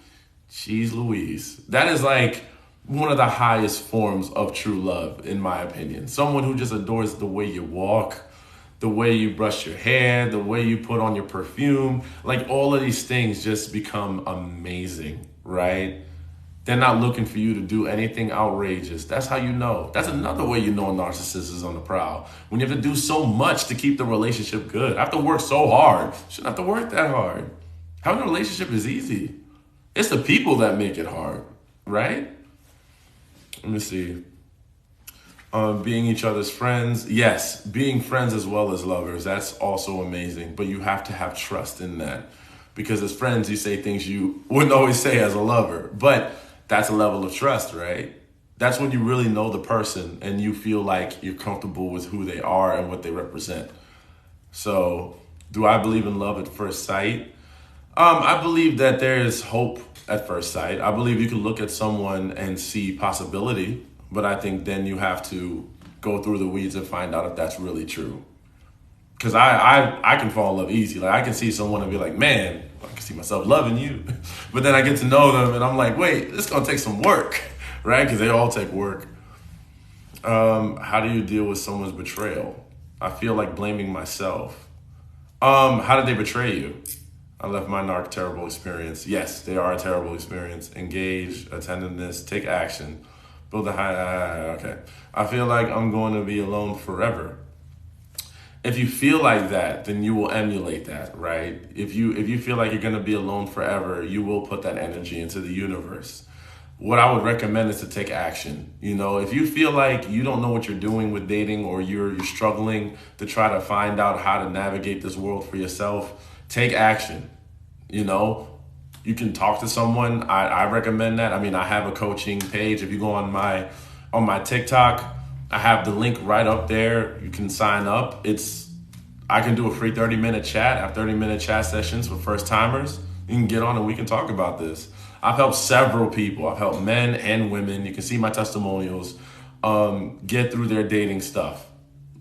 geez Louise. That is like one of the highest forms of true love, in my opinion. Someone who just adores the way you walk, the way you brush your hair, the way you put on your perfume. Like, all of these things just become amazing, right? They're not looking for you to do anything outrageous. That's how you know. That's another way you know a narcissist is on the prowl. When you have to do so much to keep the relationship good. I have to work so hard. Shouldn't have to work that hard. Having a relationship is easy. It's the people that make it hard, right? Let me see. Being each other's friends. Yes, being friends as well as lovers. That's also amazing. But you have to have trust in that. Because as friends, you say things you wouldn't always say as a lover. But that's a level of trust, right? That's when you really know the person and you feel like you're comfortable with who they are and what they represent. So, do I believe in love at first sight? I believe that there is hope at first sight. I believe you can look at someone and see possibility, but I think then you have to go through the weeds and find out if that's really true. Because I can fall in love easy. Like, I can see someone and be like, man, I can see myself loving you. But then I get to know them and I'm like, wait, this is going to take some work, right? Because they all take work. How do you deal with someone's betrayal? I feel like blaming myself. How did they betray you? I left my narc terrible experience. Yes, they are a terrible experience. Engage, attentiveness, take action. Build a okay. I feel like I'm going to be alone forever. If you feel like that, then you will emulate that, right? If you feel like you're going to be alone forever, you will put that energy into the universe. What I would recommend is to take action. You know, if you feel like you don't know what you're doing with dating, or you're struggling to try to find out how to navigate this world for yourself, take action. You know, you can talk to someone. I recommend that. I mean, I have a coaching page. If you go on my TikTok, I have the link right up there. You can sign up. I can do a free 30-minute chat. I have 30-minute chat sessions for first timers. You can get on and we can talk about this. I've helped several people. I've helped men and women. You can see my testimonials, get through their dating stuff.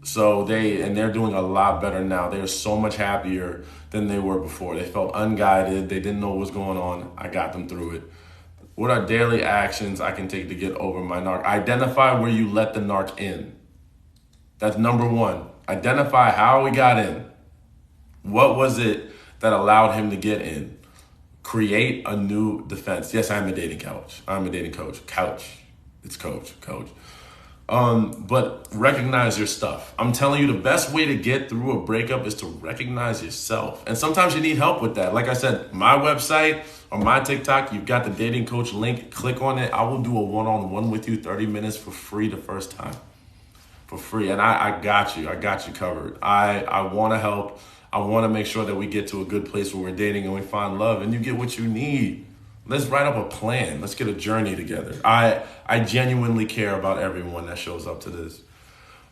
So they're doing a lot better now. They're so much happier than they were before. They felt unguided. They didn't know what was going on. I got them through it. What are daily actions I can take to get over my narc? Identify where you let the narc in. That's number one. Identify how he got in. What was it that allowed him to get in? Create a new defense. Yes, I'm a dating coach. I'm a dating coach. It's coach. But recognize your stuff. I'm telling you, the best way to get through a breakup is to recognize yourself. And sometimes you need help with that. Like I said, my website or my TikTok, you've got the dating coach link. Click on it. I will do a one-on-one with you, 30 minutes for free the first time. For free. And I got you. I got you covered. I want to help. I want to make sure that we get to a good place where we're dating and we find love and you get what you need. Let's write up a plan. Let's get a journey together. I genuinely care about everyone that shows up to this.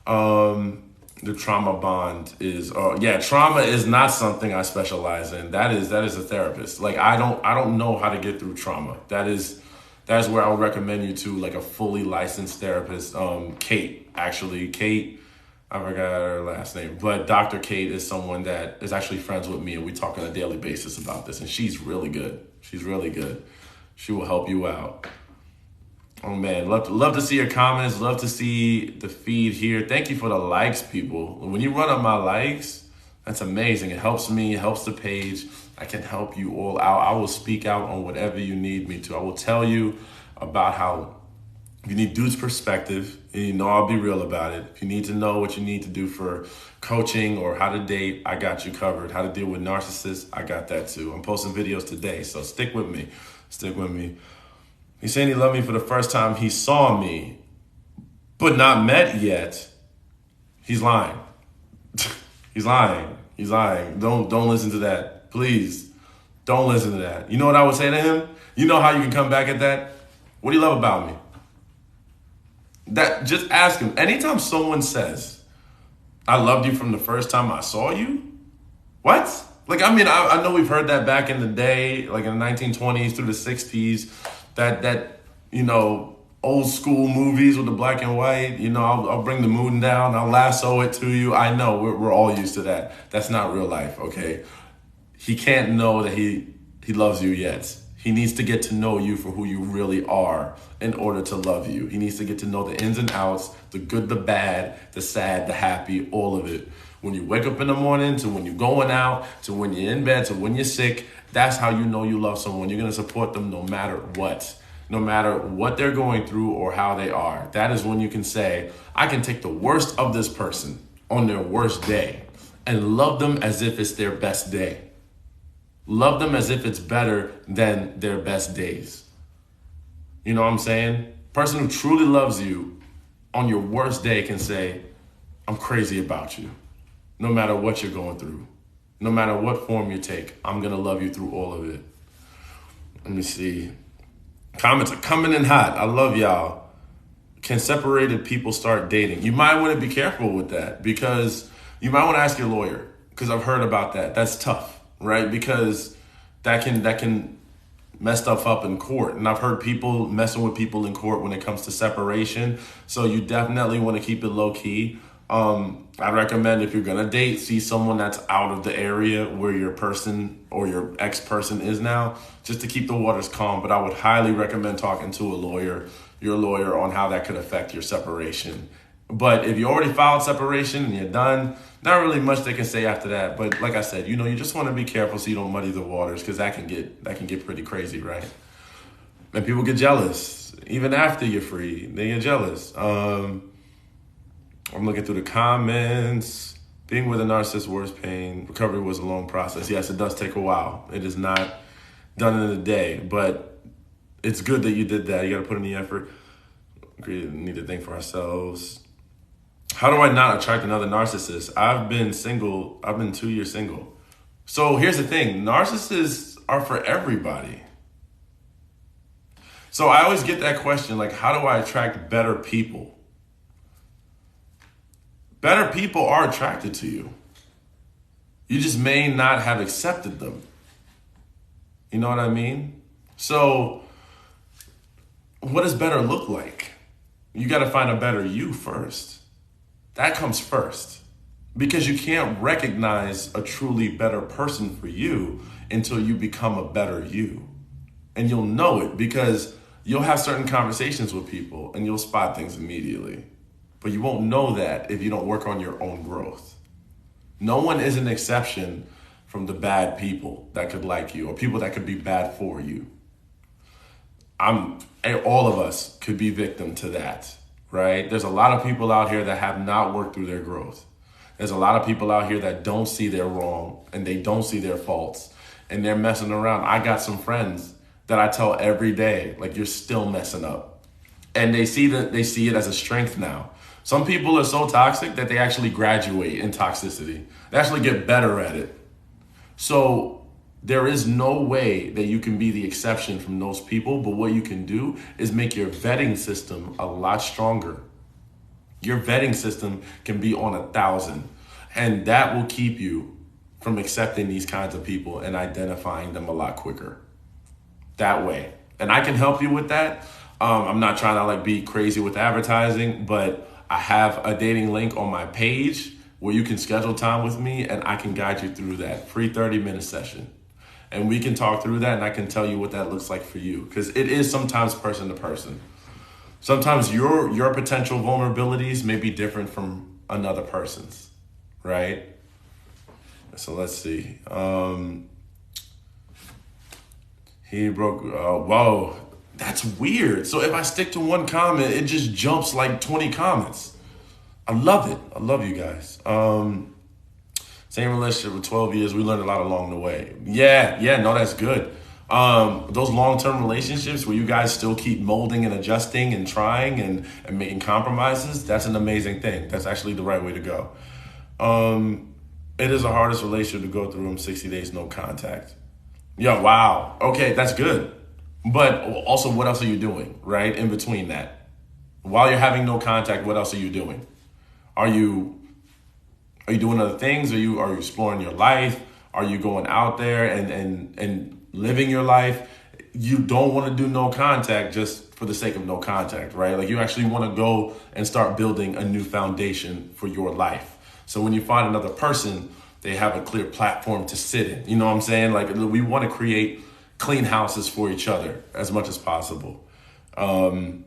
The trauma bond is, trauma is not something I specialize in. That is a therapist. Like, I don't know how to get through trauma. That is where I would recommend you to, like, a fully licensed therapist. Kate, I forgot her last name, but Dr. Kate is someone that is actually friends with me, and we talk on a daily basis about this, and she's really good. She's really good. She will help you out. Oh man, love to see your comments. Love to see the feed here. Thank you for the likes, people. When you run up my likes, that's amazing. It helps me, it helps the page. I can help you all out. I will speak out on whatever you need me to. I will tell you about how, if you need dude's perspective, and you know I'll be real about it. If you need to know what you need to do for coaching or how to date, I got you covered. How to deal with narcissists, I got that too. I'm posting videos today, so stick with me. Stick with me. He's saying he loved me for the first time he saw me, but not met yet. He's lying. He's lying. He's lying. Don't listen to that. Please, don't listen to that. You know what I would say to him? You know how you can come back at that? What do you love about me? That, just ask him. Anytime someone says, I loved you from the first time I saw you, what? Like, I mean, I know we've heard that back in the day, like in the 1920s through the 60s, that you know, old school movies with the black and white, you know, I'll bring the moon down, I'll lasso it to you. I know, we're all used to that. That's not real life, okay? He can't know that he loves you yet. He needs to get to know you for who you really are in order to love you. He needs to get to know the ins and outs, the good, the bad, the sad, the happy, all of it. When you wake up in the morning to when you're going out to when you're in bed to when you're sick, that's how you know you love someone. You're going to support them no matter what. No matter what they're going through or how they are. That is when you can say, I can take the worst of this person on their worst day and love them as if it's their best day. Love them as if it's better than their best days. You know what I'm saying? Person who truly loves you on your worst day can say, I'm crazy about you. No matter what you're going through. No matter what form you take, I'm going to love you through all of it. Let me see. Comments are coming in hot. I love y'all. Can separated people start dating? You might want to be careful with that because you might want to ask your lawyer because I've heard about that. That's tough, right? Because that can mess stuff up in court. And I've heard people messing with people in court when it comes to separation. So you definitely want to keep it low key. I recommend if you're going to date, see someone that's out of the area where your person or your ex-person is now, just to keep the waters calm. But I would highly recommend talking to your lawyer on how that could affect your separation. But if you already filed separation and you're done, not really much they can say after that. But like I said, you just want to be careful so you don't muddy the waters because that can get pretty crazy, right? And people get jealous. Even after you're free, they get jealous. I'm looking through the comments. Being with a narcissist, worst pain. Recovery was a long process. Yes, it does take a while. It is not done in a day, but it's good that you did that. You got to put in the effort. We need to think for ourselves. How do I not attract another narcissist? I've been single. I've been 2 years single. So here's the thing. Narcissists are for everybody. So I always get that question, like, how do I attract better people? Better people are attracted to you. You just may not have accepted them. You know what I mean? So what does better look like? You got to find a better you first. That comes first. Because you can't recognize a truly better person for you until you become a better you. And you'll know it because you'll have certain conversations with people and you'll spot things immediately. But you won't know that if you don't work on your own growth. No one is an exception from the bad people that could like you or people that could be bad for you. All of us could be victim to that, right? There's a lot of people out here that have not worked through their growth. There's a lot of people out here that don't see their wrong and they don't see their faults and they're messing around. I got some friends that I tell every day, like, you're still messing up. And they see it as a strength now. Some people are so toxic that they actually graduate in toxicity. They actually get better at it. So there is no way that you can be the exception from those people, but what you can do is make your vetting system a lot stronger. Your vetting system can be on 1,000, and that will keep you from accepting these kinds of people and identifying them a lot quicker. That way. And I can help you with that. I'm not trying to be crazy with advertising, but I have a dating link on my page where you can schedule time with me and I can guide you through that free 30-minute session. And we can talk through that and I can tell you what that looks like for you. Because it is sometimes person to person. Sometimes your potential vulnerabilities may be different from another person's, right? So let's see. He broke, whoa. That's weird. So if I stick to one comment, it just jumps like 20 comments. I love it. I love you guys. Same relationship for 12 years. We learned a lot along the way. Yeah, no, that's good. Those long-term relationships where you guys still keep molding and adjusting and trying and making compromises, that's an amazing thing. That's actually the right way to go. It is the hardest relationship to go through in 60 days, no contact. Yeah, wow. Okay, that's good. But also, what else are you doing, right, in between that? While you're having no contact, what else are you doing? Are you doing other things? Are you exploring your life? Are you going out there and living your life? You don't want to do no contact just for the sake of no contact, right? Like, you actually want to go and start building a new foundation for your life. So when you find another person, they have a clear platform to sit in. You know what I'm saying? Like, we want to create clean houses for each other as much as possible. One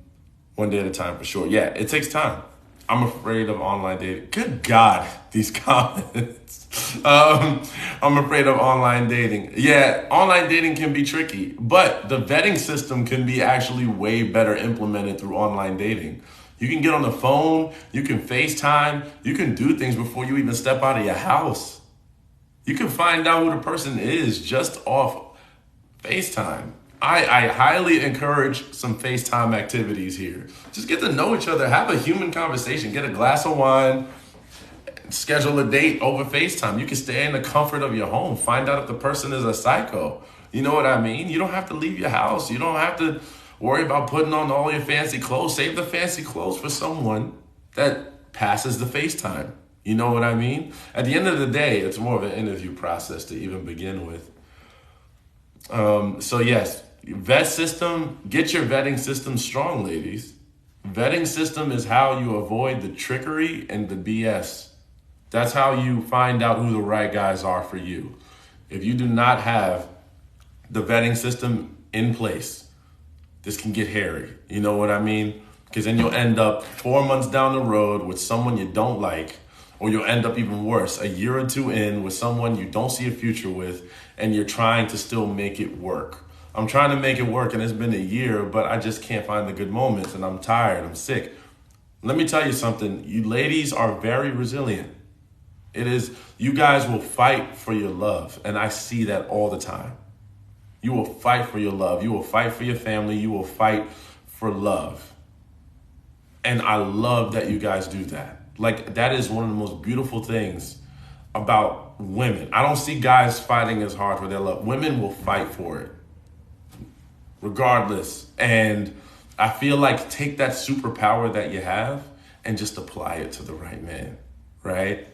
day at a time for sure. Yeah, it takes time. I'm afraid of online dating. Good God, these comments. I'm afraid of online dating. Yeah, online dating can be tricky, but the vetting system can be actually way better implemented through online dating. You can get on the phone, you can FaceTime, you can do things before you even step out of your house. You can find out who the person is just off FaceTime. I highly encourage some FaceTime activities here. Just get to know each other, have a human conversation, get a glass of wine, schedule a date over FaceTime. You can stay in the comfort of your home, find out if the person is a psycho. You know what I mean? You don't have to leave your house. You don't have to worry about putting on all your fancy clothes. Save the fancy clothes for someone that passes the FaceTime. You know what I mean? At the end of the day, it's more of an interview process to even begin with. So yes, vet system, get your vetting system strong, ladies. Vetting system is how you avoid the trickery and the BS. That's how you find out who the right guys are for you. If you do not have the vetting system in place, this can get hairy. You know what I mean? Because then you'll end up 4 months down the road with someone you don't like, or you'll end up even worse, a year or two in with someone you don't see a future with, and you're trying to still make it work. I'm trying to make it work, and it's been a year, but I just can't find the good moments, and I'm tired, I'm sick. Let me tell you something. You ladies are very resilient. It is, you guys will fight for your love, and I see that all the time. You will fight for your love. You will fight for your family. You will fight for love. And I love that you guys do that. Like, that is one of the most beautiful things about women. I don't see guys fighting as hard for their love. Women will fight for it, regardless. And I feel like take that superpower that you have and just apply it to the right man, right?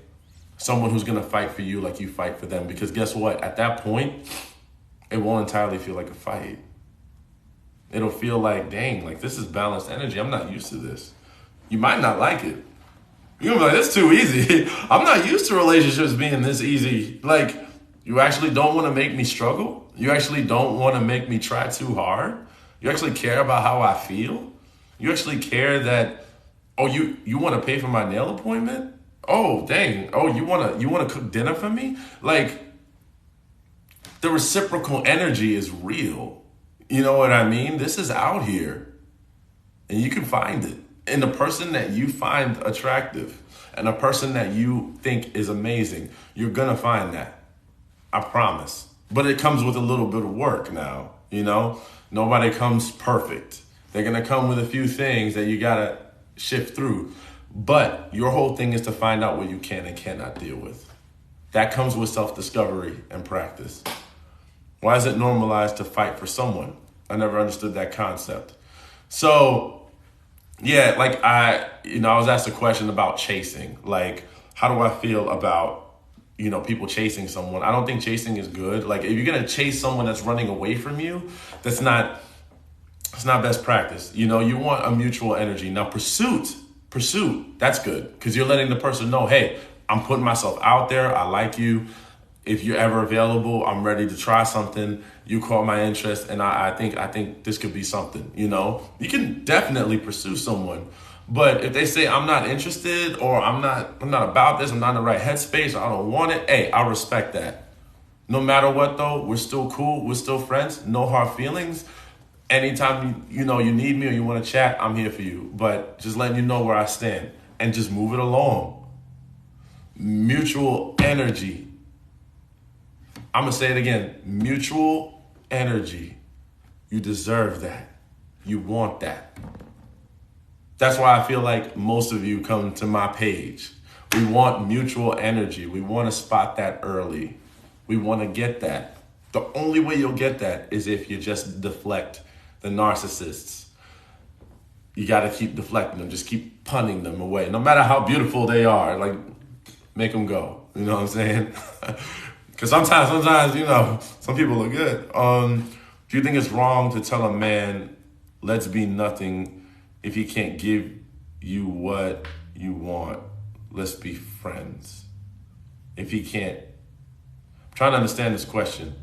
Someone who's going to fight for you like you fight for them. Because guess what? At that point, it won't entirely feel like a fight. It'll feel like, dang, like this is balanced energy. I'm not used to this. You might not like it. You're gonna be like, that's too easy. I'm not used to relationships being this easy. Like, you actually don't want to make me struggle? You actually don't want to make me try too hard? You actually care about how I feel? You actually care that, oh, you want to pay for my nail appointment? Oh, dang. Oh, you want to cook dinner for me? Like, the reciprocal energy is real. You know what I mean? This is out here. And you can find it. And the person that you find attractive and a person that you think is amazing, you're going to find that. I promise. But it comes with a little bit of work now, you know? Nobody comes perfect. They're going to come with a few things that you got to shift through. But your whole thing is to find out what you can and cannot deal with. That comes with self-discovery and practice. Why is it normalized to fight for someone? I never understood that concept. So, yeah, like I was asked a question about chasing. Like, how do I feel about, people chasing someone? I don't think chasing is good. Like, if you're going to chase someone that's running away from you, it's not best practice. You want a mutual energy. Now, pursuit, that's good. Because you're letting the person know, hey, I'm putting myself out there. I like you. If you're ever available, I'm ready to try something. You caught my interest, and I think this could be something. You can definitely pursue someone, but if they say I'm not interested, or I'm not about this, I'm not in the right headspace, or I don't want it, hey, I respect that. No matter what, though, we're still cool. We're still friends. No hard feelings. Anytime you need me or you want to chat, I'm here for you. But just letting you know where I stand and just move it along. Mutual energy. I'm going to say it again. Mutual energy. You deserve that. You want that. That's why I feel like most of you come to my page. We want mutual energy. We want to spot that early. We want to get that. The only way you'll get that is if you just deflect the narcissists. You got to keep deflecting them. Just keep punning them away. No matter how beautiful they are, like, make them go. You know what I'm saying? Because sometimes, some people look good. Do you think it's wrong to tell a man, let's be nothing if he can't give you what you want? Let's be friends. If he can't. I'm trying to understand this question.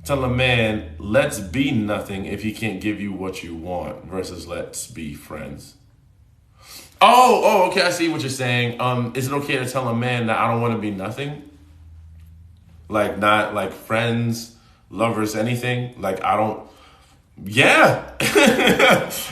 tell a man, let's be nothing if he can't give you what you want, versus let's be friends? Okay, I see what you're saying. Is it okay to tell a man that I don't want to be nothing? Like, not like friends, lovers, anything? Like, I don't. Yeah.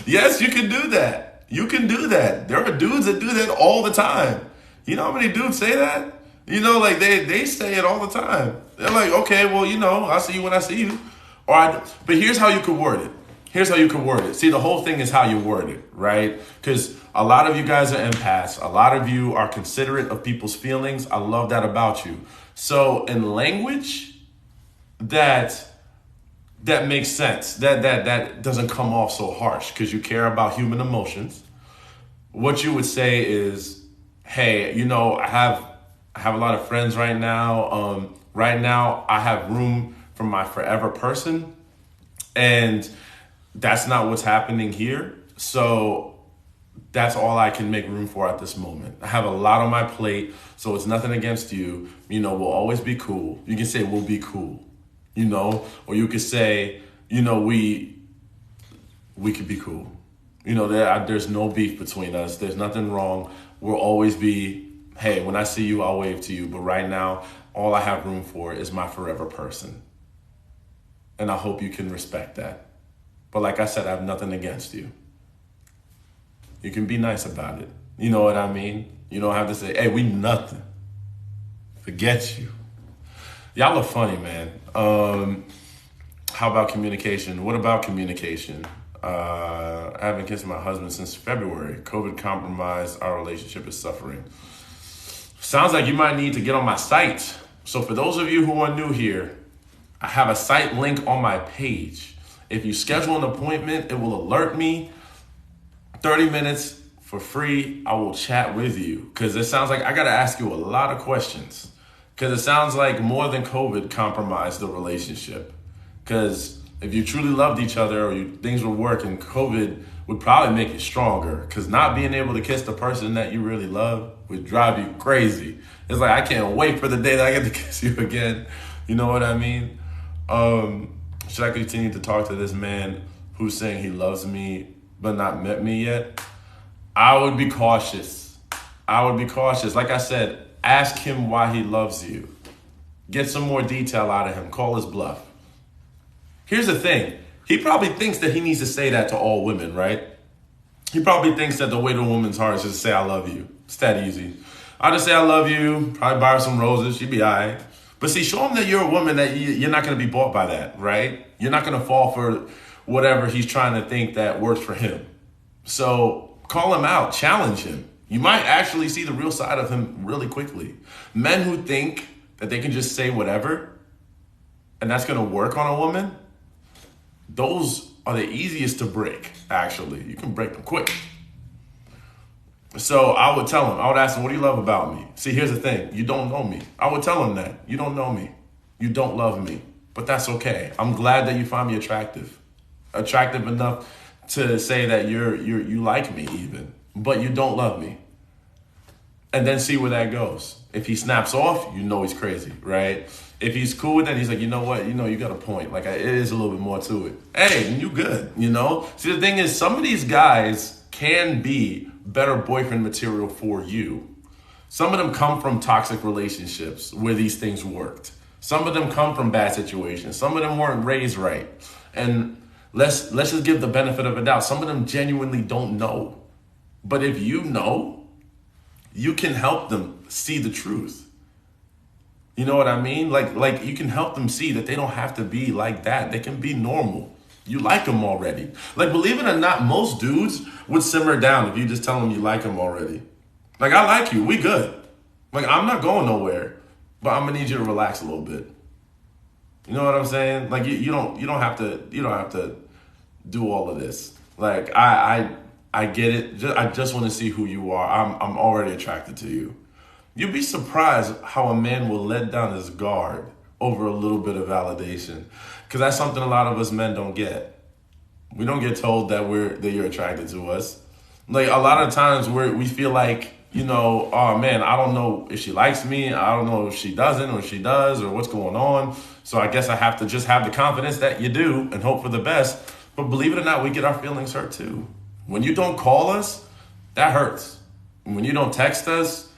Yes, you can do that. You can do that. There are dudes that do that all the time. You know how many dudes say that? Like they say it all the time. They're like, okay, well, I'll see you when I see you. But here's how you could word it. Here's how you could word it. See, the whole thing is how you word it, right? Because a lot of you guys are empaths. A lot of you are considerate of people's feelings. I love that about you. So in language that makes sense, that doesn't come off so harsh because you care about human emotions. What you would say is, hey, I have a lot of friends right now. Right now, I have room for my forever person, and that's not what's happening here. So that's all I can make room for at this moment. I have a lot on my plate, so it's nothing against you. We'll always be cool. You can say we'll be cool, or you could say, we could be cool. There's no beef between us. There's nothing wrong. We'll always be, hey, when I see you, I'll wave to you. But right now, all I have room for is my forever person. And I hope you can respect that. But like I said, I have nothing against you. You can be nice about it. You know what I mean? You don't have to say, hey, we nothing. Forget you. Y'all are funny, man. How about communication? What about communication? I haven't kissed my husband since February. COVID compromised. Our relationship is suffering. Sounds like you might need to get on my site. So for those of you who are new here, I have a site link on my page. If you schedule an appointment, it will alert me. 30 minutes for free. I will chat with you because it sounds like I got to ask you a lot of questions because it sounds like more than COVID compromised the relationship. Because if you truly loved each other or things were working, COVID would probably make it stronger because not being able to kiss the person that you really love would drive you crazy. It's like, I can't wait for the day that I get to kiss you again. You know what I mean? Should I continue to talk to this man who's saying he loves me but not met me yet? I would be cautious. Like I said, ask him why he loves you. Get some more detail out of him. Call his bluff. Here's the thing. He probably thinks that he needs to say that to all women, right? He probably thinks that the way to a woman's heart is just to say, I love you. It's that easy. I'll just say, I love you. Probably buy her some roses. She'd be all right. But see, show him that you're a woman, that you're not going to be bought by that, right? You're not going to fall for whatever he's trying to think that works for him. So call him out. Challenge him. You might actually see the real side of him really quickly. Men who think that they can just say whatever and that's going to work on a woman, those are the easiest to break, actually. You can break them quick. So I would tell him, I would ask him, what do you love about me? See, here's the thing. You don't know me. I would tell him that. You don't know me. You don't love me. But that's okay. I'm glad that you find me attractive. Attractive enough to say that you like me even. But you don't love me. And then see where that goes. If he snaps off, you know he's crazy, right? If he's cool with that, he's like, you know what? You got a point. Like, it is a little bit more to it. Hey, you good, See, the thing is, some of these guys can be better boyfriend material for you. Some of them come from toxic relationships where these things worked. Some of them come from bad situations. Some of them weren't raised right. And let's just give the benefit of a doubt. Some of them genuinely don't know. But if you know, you can help them see the truth. You know what I mean? Like you can help them see that they don't have to be like that. They can be normal. You like them already. Like, believe it or not, most dudes would simmer down if you just tell them you like them already. Like, I like you. We good. Like, I'm not going nowhere, but I'm gonna need you to relax a little bit. You know what I'm saying? Like, you don't have to do all of this. Like, I get it. I just want to see who you are. I'm already attracted to you. You'd be surprised how a man will let down his guard over a little bit of validation. Because that's something a lot of us men don't get. We don't get told that you're attracted to us. Like, a lot of times we feel like oh man, I don't know if she likes me. I don't know if she doesn't or if she does or what's going on. So I guess I have to just have the confidence that you do and hope for the best. But believe it or not, we get our feelings hurt too. When you don't call us, that hurts. When you don't text us,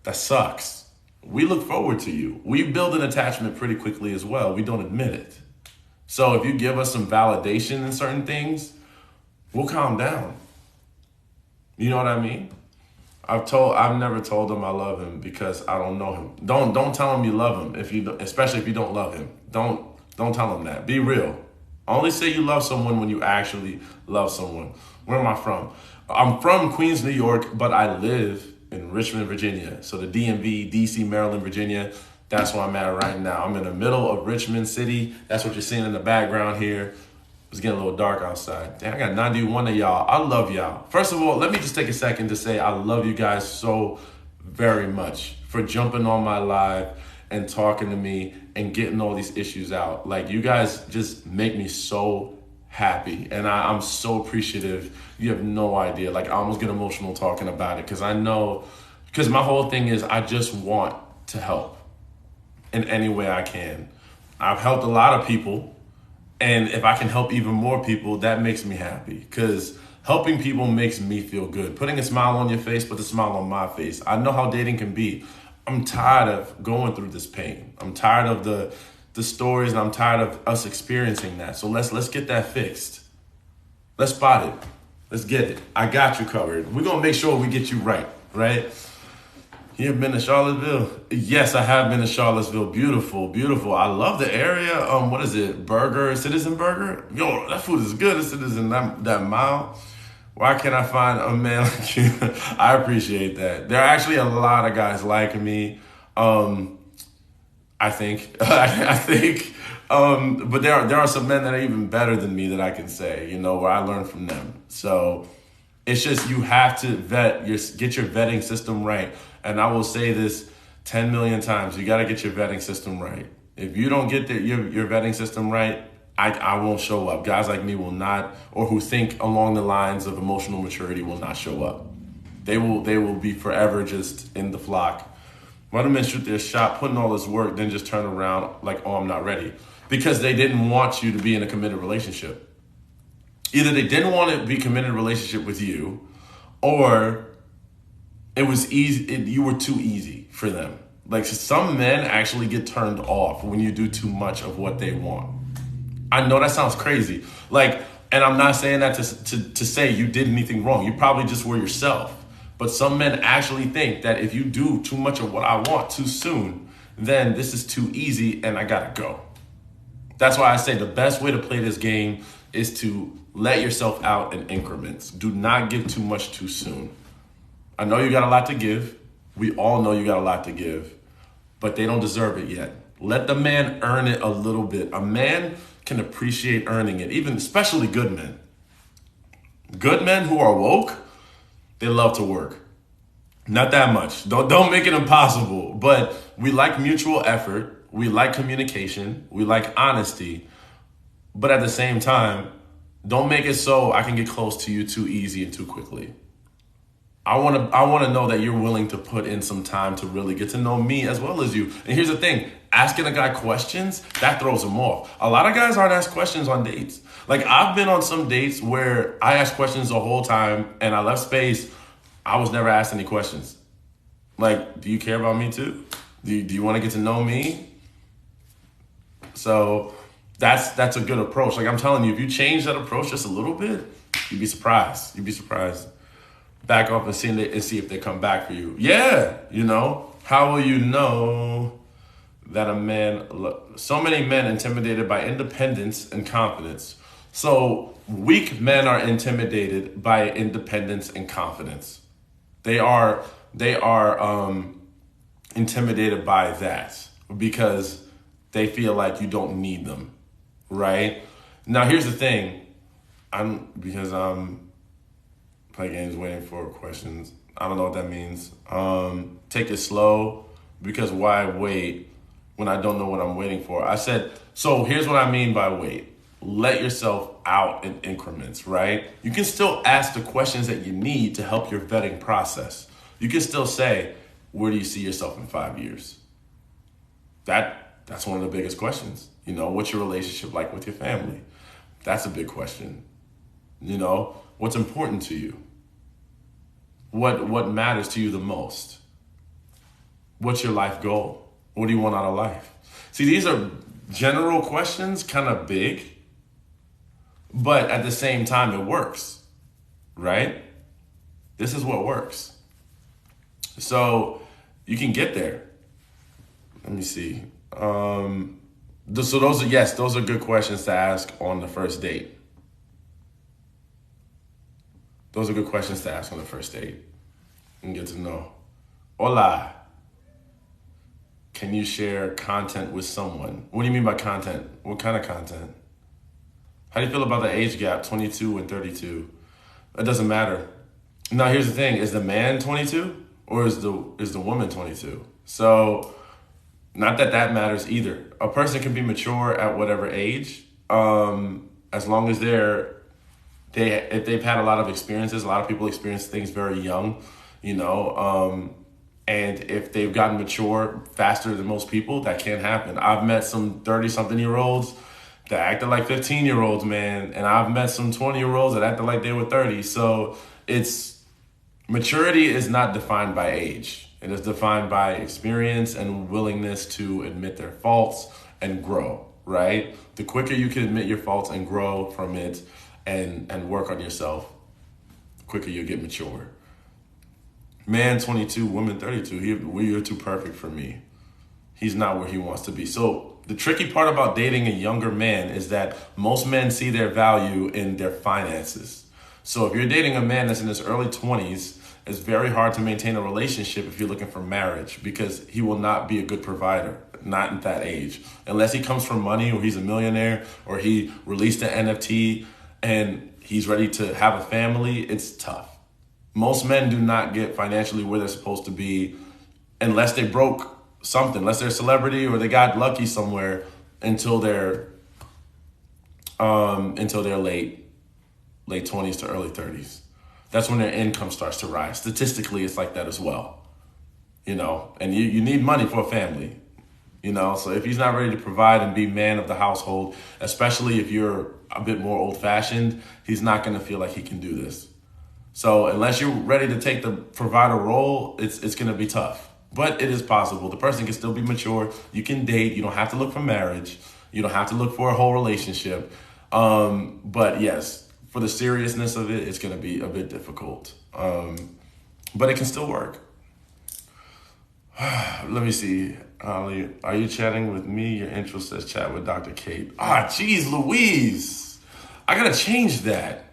that sucks. We look forward to you. We build an attachment pretty quickly as well. We don't admit it. So if you give us some validation in certain things, we'll calm down. You know what I mean? I've never told him I love him because I don't know him. Don't tell him you love him especially if you don't love him. Don't tell him that. Be real. Only say you love someone when you actually love someone. Where am I from? I'm from Queens, New York, but I live in Richmond, Virginia. So the DMV, DC, Maryland, Virginia, that's where I'm at right now. I'm in the middle of Richmond City. That's what you're seeing in the background here. It's getting a little dark outside. Damn, I got 91 of y'all. I love y'all. First of all, let me just take a second to say I love you guys so very much for jumping on my live and talking to me and getting all these issues out. Like, you guys just make me so happy, and I'm so appreciative. You have no idea. Like, I almost get emotional talking about it because my whole thing is I just want to help in any way I can. I've helped a lot of people. And if I can help even more people, that makes me happy because helping people makes me feel good. Putting a smile on your face, put a smile on my face. I know how dating can be. I'm tired of going through this pain. I'm tired of the stories, and I'm tired of us experiencing that. So let's get that fixed. Let's spot it. Let's get it. I got you covered. We're going to make sure we get you right? You've been to Charlottesville? Yes, I have been to Charlottesville. Beautiful, beautiful. I love the area. What is it? Citizen Burger? Yo, that food is good. It's Citizen that mile. Why can't I find a man like you? I appreciate that. There are actually a lot of guys like me. I think, but there are some men that are even better than me that I can say, where I learn from them. So it's just, you have to get your vetting system right. And I will say this 10 million times, you got to get your vetting system right. If you don't get your vetting system right, I won't show up. Guys like me will not, or who think along the lines of emotional maturity will not show up. They will be forever just in the flock. Let them shoot their shot, put in all this work, then just turn around like, oh, I'm not ready. Because they didn't want you to be in a committed relationship. Either they didn't want to be committed relationship with you, or it was easy. You were too easy for them. Like, some men actually get turned off when you do too much of what they want. I know that sounds crazy. Like, and I'm not saying that to say you did anything wrong. You probably just were yourself. But some men actually think that if you do too much of what I want too soon, then this is too easy and I gotta go. That's why I say the best way to play this game is to let yourself out in increments. Do not give too much too soon. I know you got a lot to give. We all know you got a lot to give, but they don't deserve it yet. Let the man earn it a little bit. A man can appreciate earning it, especially good men. Good men who are woke, they love to work. Not that much. Don't make it impossible, but we like mutual effort. We like communication. We like honesty. But at the same time, don't make it so I can get close to you too easy and too quickly. I want to know that you're willing to put in some time to really get to know me as well as you. And here's the thing, asking a guy questions, that throws him off. A lot of guys aren't asked questions on dates. Like, I've been on some dates where I asked questions the whole time and I left space. I was never asked any questions. Like, do you care about me too? Do you want to get to know me? So that's a good approach. Like, I'm telling you, if you change that approach just a little bit, you'd be surprised. Back off and see if they come back for you. Yeah, how will you know that so many men intimidated by independence and confidence. So weak men are intimidated by independence and confidence. They are intimidated by that because they feel like you don't need them, right? Now, here's the thing. Play games waiting for questions. I don't know what that means. Take it slow, because why wait when I don't know what I'm waiting for? I said, so here's what I mean by wait. Let yourself out in increments, right? You can still ask the questions that you need to help your vetting process. You can still say, where do you see yourself in 5 years? That's one of the biggest questions. What's your relationship like with your family? That's a big question. What's important to you? What matters to you the most? What's your life goal? What do you want out of life? See, these are general questions, kind of big, but at the same time, it works, right? This is what works. So you can get there. Let me see. So those are good questions to ask on the first date. Those are good questions to ask on the first date and get to know. Hola. Can you share content with someone? What do you mean by content? What kind of content? How do you feel about the age gap, 22 and 32? It doesn't matter. Now, here's the thing. Is the man 22 or is the woman 22? So, not that matters either. A person can be mature at whatever age, as long as if they've had a lot of experiences. A lot of people experience things very young, and if they've gotten mature faster than most people, that can happen. I've met some 30-something-year-olds that acted like 15-year-olds, man. And I've met some 20-year-olds that acted like they were 30. So maturity is not defined by age. It is defined by experience and willingness to admit their faults and grow, right? The quicker you can admit your faults and grow from it and work on yourself, the quicker you'll get mature. Man 22, woman 32, you're too perfect for me. He's not where he wants to be. So the tricky part about dating a younger man is that most men see their value in their finances. So if you're dating a man that's in his early 20s, it's very hard to maintain a relationship if you're looking for marriage, because he will not be a good provider, not at that age. Unless he comes from money, or he's a millionaire, or he released an NFT and he's ready to have a family, it's tough. Most men do not get financially where they're supposed to be unless they broke something, unless they're a celebrity or they got lucky somewhere until they're late 20s to early 30s. That's when their income starts to rise. Statistically, it's like that as well. And you need money for a family. So if he's not ready to provide and be man of the household, especially if you're a bit more old-fashioned, he's not going to feel like he can do this. So unless you're ready to take the provider role, it's going to be tough. But it is possible. The person can still be mature. You can date. You don't have to look for marriage. You don't have to look for a whole relationship. But yes, for the seriousness of it, it's going to be a bit difficult. But it can still work. Let me see. Ali, are you chatting with me? Your intro says chat with Dr. Kate. Geez, Louise. I got to change that.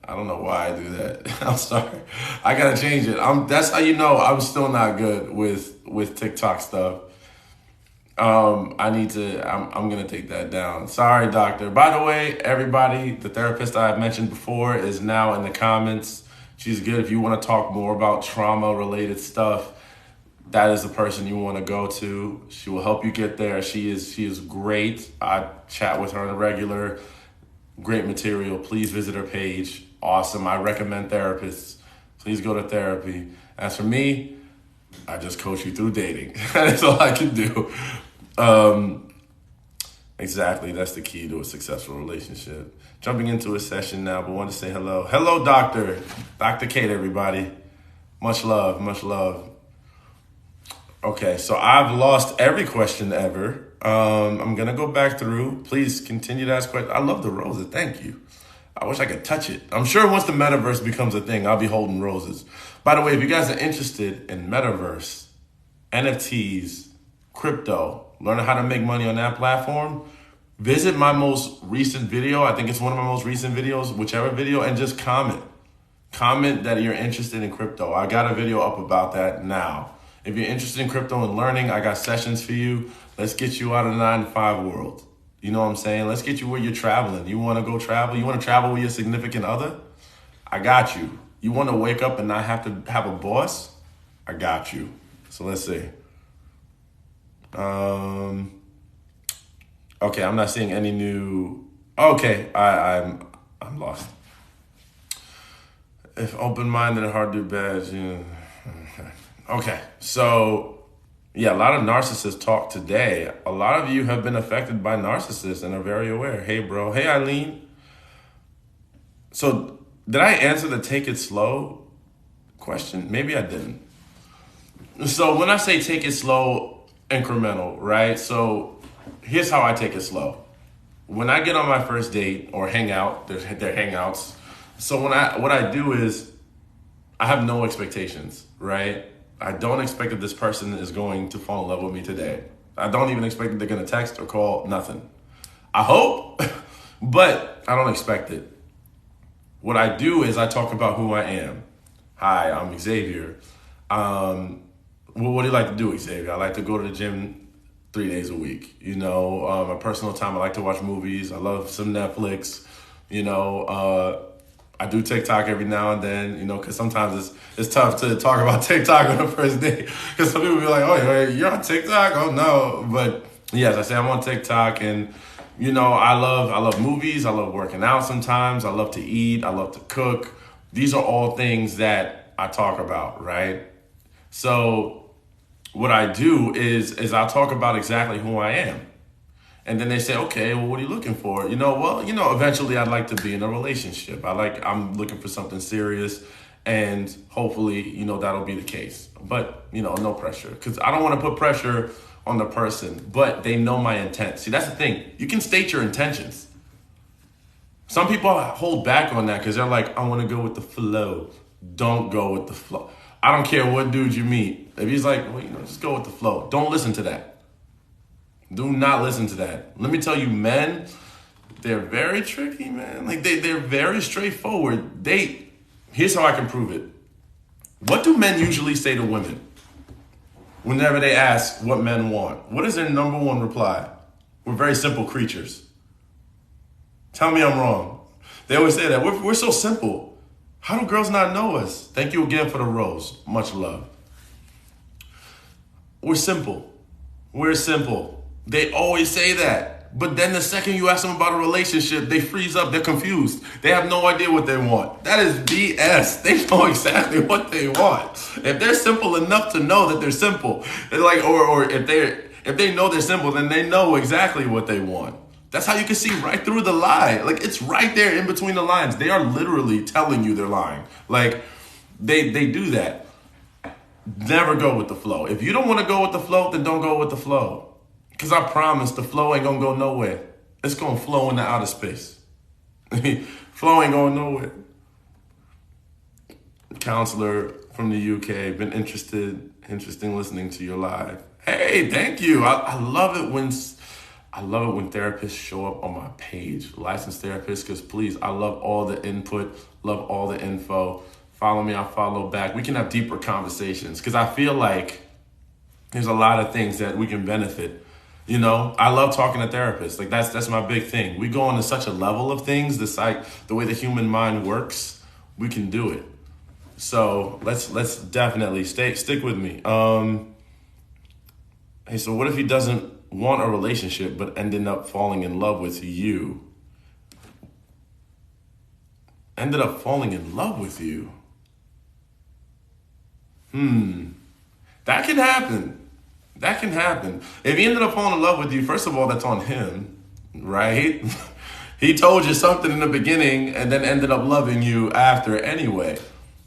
I don't know why I do that. I'm sorry. I got to change it. That's how you know I'm still not good with TikTok stuff. I'm going to take that down. Sorry, doctor. By the way, everybody, the therapist I mentioned before is now in the comments. She's good. If you want to talk more about trauma-related stuff, that is the person you want to go to. She will help you get there. She is great. I chat with her on a regular. Great material. Please visit her page. Awesome. I recommend therapists. Please go to therapy. As for me, I just coach you through dating. That's all I can do. Exactly. That's the key to a successful relationship. Jumping into a session now, but want to say hello. Hello, Dr. Kate, everybody. Much love. Much love. Okay, so I've lost every question ever. I'm going to go back through. Please continue to ask questions. I love the roses. Thank you. I wish I could touch it. I'm sure once the metaverse becomes a thing, I'll be holding roses. By the way, if you guys are interested in metaverse, NFTs, crypto, learning how to make money on that platform, visit my most recent video. I think it's one of my most recent videos, whichever video, and just comment. Comment that you're interested in crypto. I got a video up about that now. If you're interested in crypto and learning, I got sessions for you. Let's get you out of the 9-to-5 world. You know what I'm saying? Let's get you where you're traveling. You want to go travel? You want to travel with your significant other? I got you. You want to wake up and not have to have a boss? I got you. So let's see. Okay, I'm not seeing any new. Okay, I'm lost. If open-minded and hard to do bad, okay. So, yeah, a lot of narcissists talk today. A lot of you have been affected by narcissists and are very aware. Hey, bro. Hey, Eileen. So, did I answer the take it slow question? Maybe I didn't. So, when I say take it slow, incremental, right? So, here's how I take it slow. When I get on my first date or hang out, they're hangouts. So what I do is I have no expectations, right? I don't expect that this person is going to fall in love with me today. I don't even expect that they're going to text or call, nothing. I hope, but I don't expect it. What I do is I talk about who I am. Hi, I'm Xavier. What do you like to do, Xavier? I like to go to the gym 3 days a week. My personal time, I like to watch movies. I love some Netflix. I do TikTok every now and then, because sometimes it's tough to talk about TikTok on the first date. Because some people be like, oh, you're on TikTok? Oh, no. But yes, I say I'm on TikTok, and, I love movies. I love working out sometimes. I love to eat. I love to cook. These are all things that I talk about, right? So what I do is I'll talk about exactly who I am. And then they say, okay, well, what are you looking for? Eventually I'd like to be in a relationship. I'm looking for something serious, and hopefully, that'll be the case. But, no pressure, because I don't want to put pressure on the person, but they know my intent. See, that's the thing. You can state your intentions. Some people hold back on that because they're like, I want to go with the flow. Don't go with the flow. I don't care what dude you meet. If he's like, well, just go with the flow. Don't listen to that. Do not listen to that. Let me tell you, men, they're very tricky, man. Like they're very straightforward. Here's how I can prove it. What do men usually say to women whenever they ask what men want? What is their number one reply? We're very simple creatures. Tell me I'm wrong. They always say that. We're so simple. How do girls not know us? Thank you again for the rose. Much love. We're simple. We're simple. They always say that. But then the second you ask them about a relationship, they freeze up. They're confused. They have no idea what they want. That is BS. They know exactly what they want. If they're simple enough to know that they're simple, or if they know they're simple, then they know exactly what they want. That's how you can see right through the lie. Like, it's right there in between the lines. They are literally telling you they're lying. Like, they do that. Never go with the flow. If you don't want to go with the flow, then don't go with the flow. Because I promise the flow ain't going to go nowhere. It's going to flow into outer space. Flow ain't going nowhere. Counselor from the UK, been interesting listening to your live. Hey, thank you. I love it when therapists show up on my page, licensed therapists, because please, I love all the input, love all the info. Follow me, I'll follow back. We can have deeper conversations, because I feel like there's a lot of things that we can benefit. I love talking to therapists. Like that's my big thing. We go on to such a level of things, the way the human mind works, we can do it. So let's definitely stick with me. Hey, so what if he doesn't want a relationship but ended up falling in love with you? Ended up falling in love with you? That can happen. That can happen. If he ended up falling in love with you, first of all, that's on him, right? He told you something in the beginning and then ended up loving you after anyway.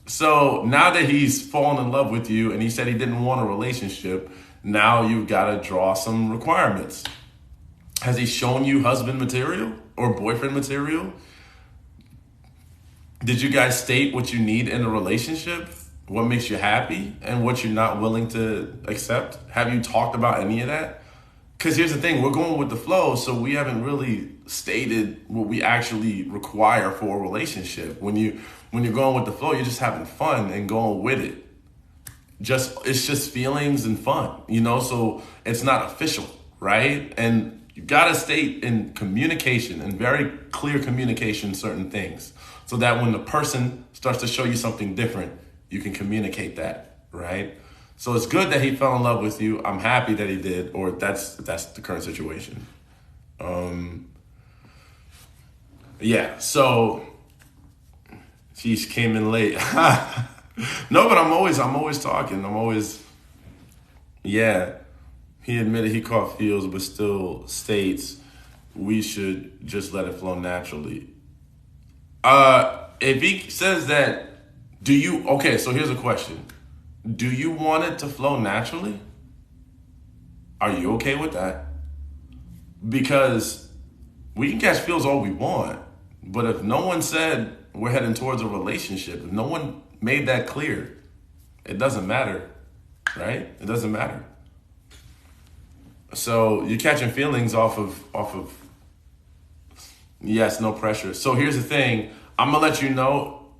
So now that he's fallen in love with you and he said he didn't want a relationship, now you've got to draw some requirements. Has he shown you husband material or boyfriend material? Did you guys state what you need in a relationship? What makes you happy and what you're not willing to accept? Have you talked about any of that? Because here's the thing, we're going with the flow, so we haven't really stated what we actually require for a relationship. When you're going with the flow, you're just having fun and going with it. It's just feelings and fun, so it's not official, right? And you gotta state in communication, in very clear communication, certain things, so that when the person starts to show you something different, you can communicate that, right? So it's good that he fell in love with you. I'm happy that he did, or that's the current situation. Yeah, so She came in late. No, but I'm always talking. I'm always, yeah. He admitted he caught feels, but still states we should just let it flow naturally. If he says that, do you, okay, so here's a question. Do you want it to flow naturally? Are you okay with that? Because we can catch feels all we want, but if no one said we're heading towards a relationship, if no one made that clear, it doesn't matter, right? It doesn't matter. So you're catching feelings off of yes, no pressure. So here's the thing. I'm gonna let you know,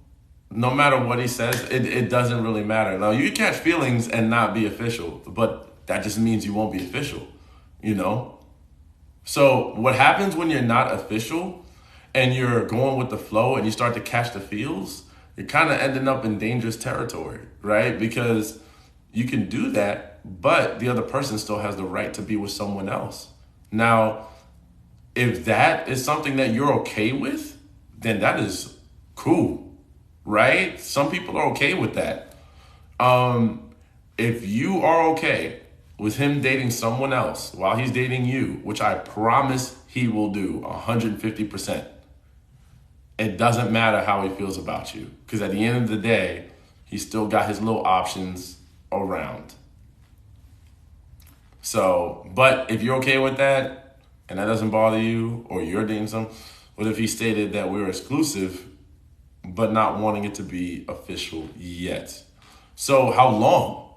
no matter what he says, it doesn't really matter. Now you can catch feelings and not be official, but that just means you won't be official, you know? So what happens when you're not official and you're going with the flow and you start to catch the feels, you're kind of ending up in dangerous territory, right? Because you can do that, but the other person still has the right to be with someone else. Now, if that is something that you're okay with, then that is cool, right? Some people are okay with that. If you are okay with him dating someone else while he's dating you, which I promise he will do 150%, it doesn't matter how he feels about you. Because at the end of the day, he's still got his little options around. So, but if you're okay with that and that doesn't bother you, or you're dating someone, what if he stated that we're exclusive but not wanting it to be official yet? So how long?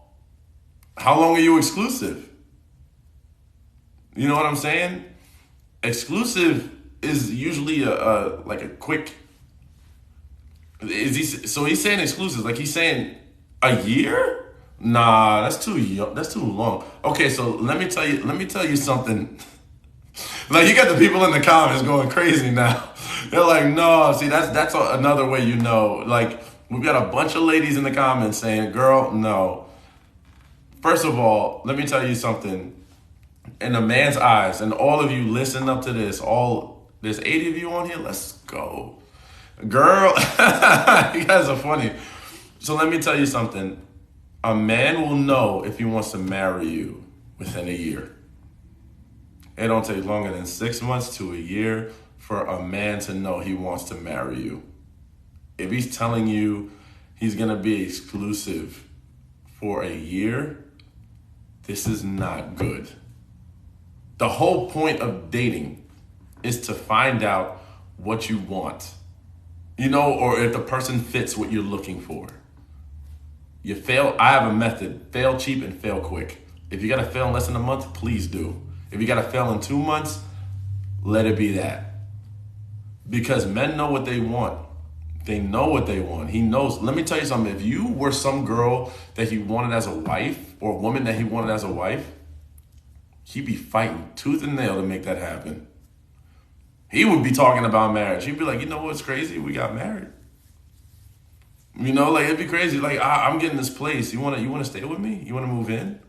How long are you exclusive? You know what I'm saying? Exclusive is usually a like a quick. Is he? So he's saying exclusive, like he's saying a year? Nah, that's too young. That's too long. Okay, so let me tell you. Let me tell you something. Like you got the people in the comments going crazy now. They're like, no. See, that's another way you know. Like we've got a bunch of ladies in the comments saying, "Girl, no." First of all, let me tell you something. In a man's eyes, and all of you listen up to this. There's 80 of you on here. Let's go, girl. You guys are funny. So let me tell you something. A man will know if he wants to marry you within a year. It don't take longer than 6 months to a year for a man to know he wants to marry you. If he's telling you he's gonna be exclusive for a year, this is not good. The whole point of dating is to find out what you want, you know, or if the person fits what you're looking for. You fail, I have a method, fail cheap and fail quick. If you gotta fail in less than a month, please do. If you gotta fail in 2 months, let it be that. Because men know what they want. They know what they want. He knows. Let me tell you something. If you were some girl that he wanted as a wife, or a woman that he wanted as a wife, he'd be fighting tooth and nail to make that happen. He would be talking about marriage. He'd be like, you know what's crazy? We got married. You know, like it'd be crazy. Like I'm getting this place. You wanna stay with me? You wanna move in?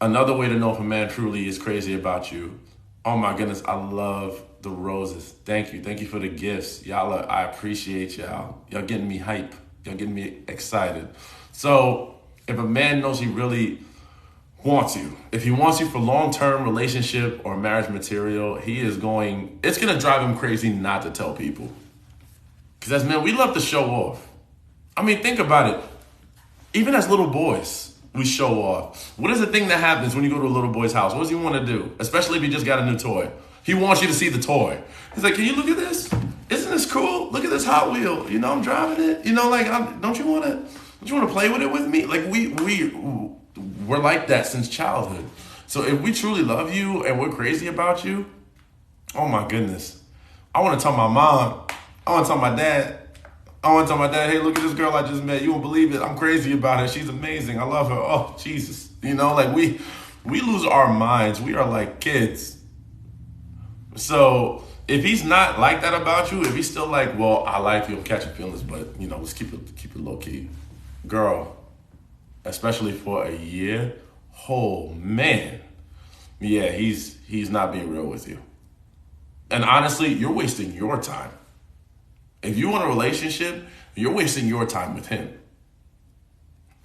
Another way to know if a man truly is crazy about you. Oh my goodness, I love the roses. Thank you for the gifts, y'all. I appreciate y'all. Y'all getting me hype. Y'all getting me excited. So if a man knows he really wants you, if he wants you for long-term relationship or marriage material, it's gonna drive him crazy not to tell people. Because as men, we love to show off. I mean, think about it. Even as little boys, we show off. What is the thing that happens when you go to a little boy's house? What does he want to do? Especially if he just got a new toy. He wants you to see the toy. He's like, can you look at this? Isn't this cool? Look at this Hot Wheel. You know, I'm driving it. You know, like, don't you want to play with it with me? Like, we're like that since childhood. So if we truly love you and we're crazy about you, oh my goodness. I want to tell my mom. I want to tell my dad. Hey, look at this girl I just met. You won't believe it. I'm crazy about her. She's amazing. I love her. Oh, Jesus. You know, like we lose our minds. We are like kids. So if he's not like that about you, if he's still like, well, I like you, I'm catching feelings, but you know, let's keep it low key. Girl, especially for a year, oh man. Yeah, he's not being real with you. And honestly, you're wasting your time. If you want a relationship, you're wasting your time with him.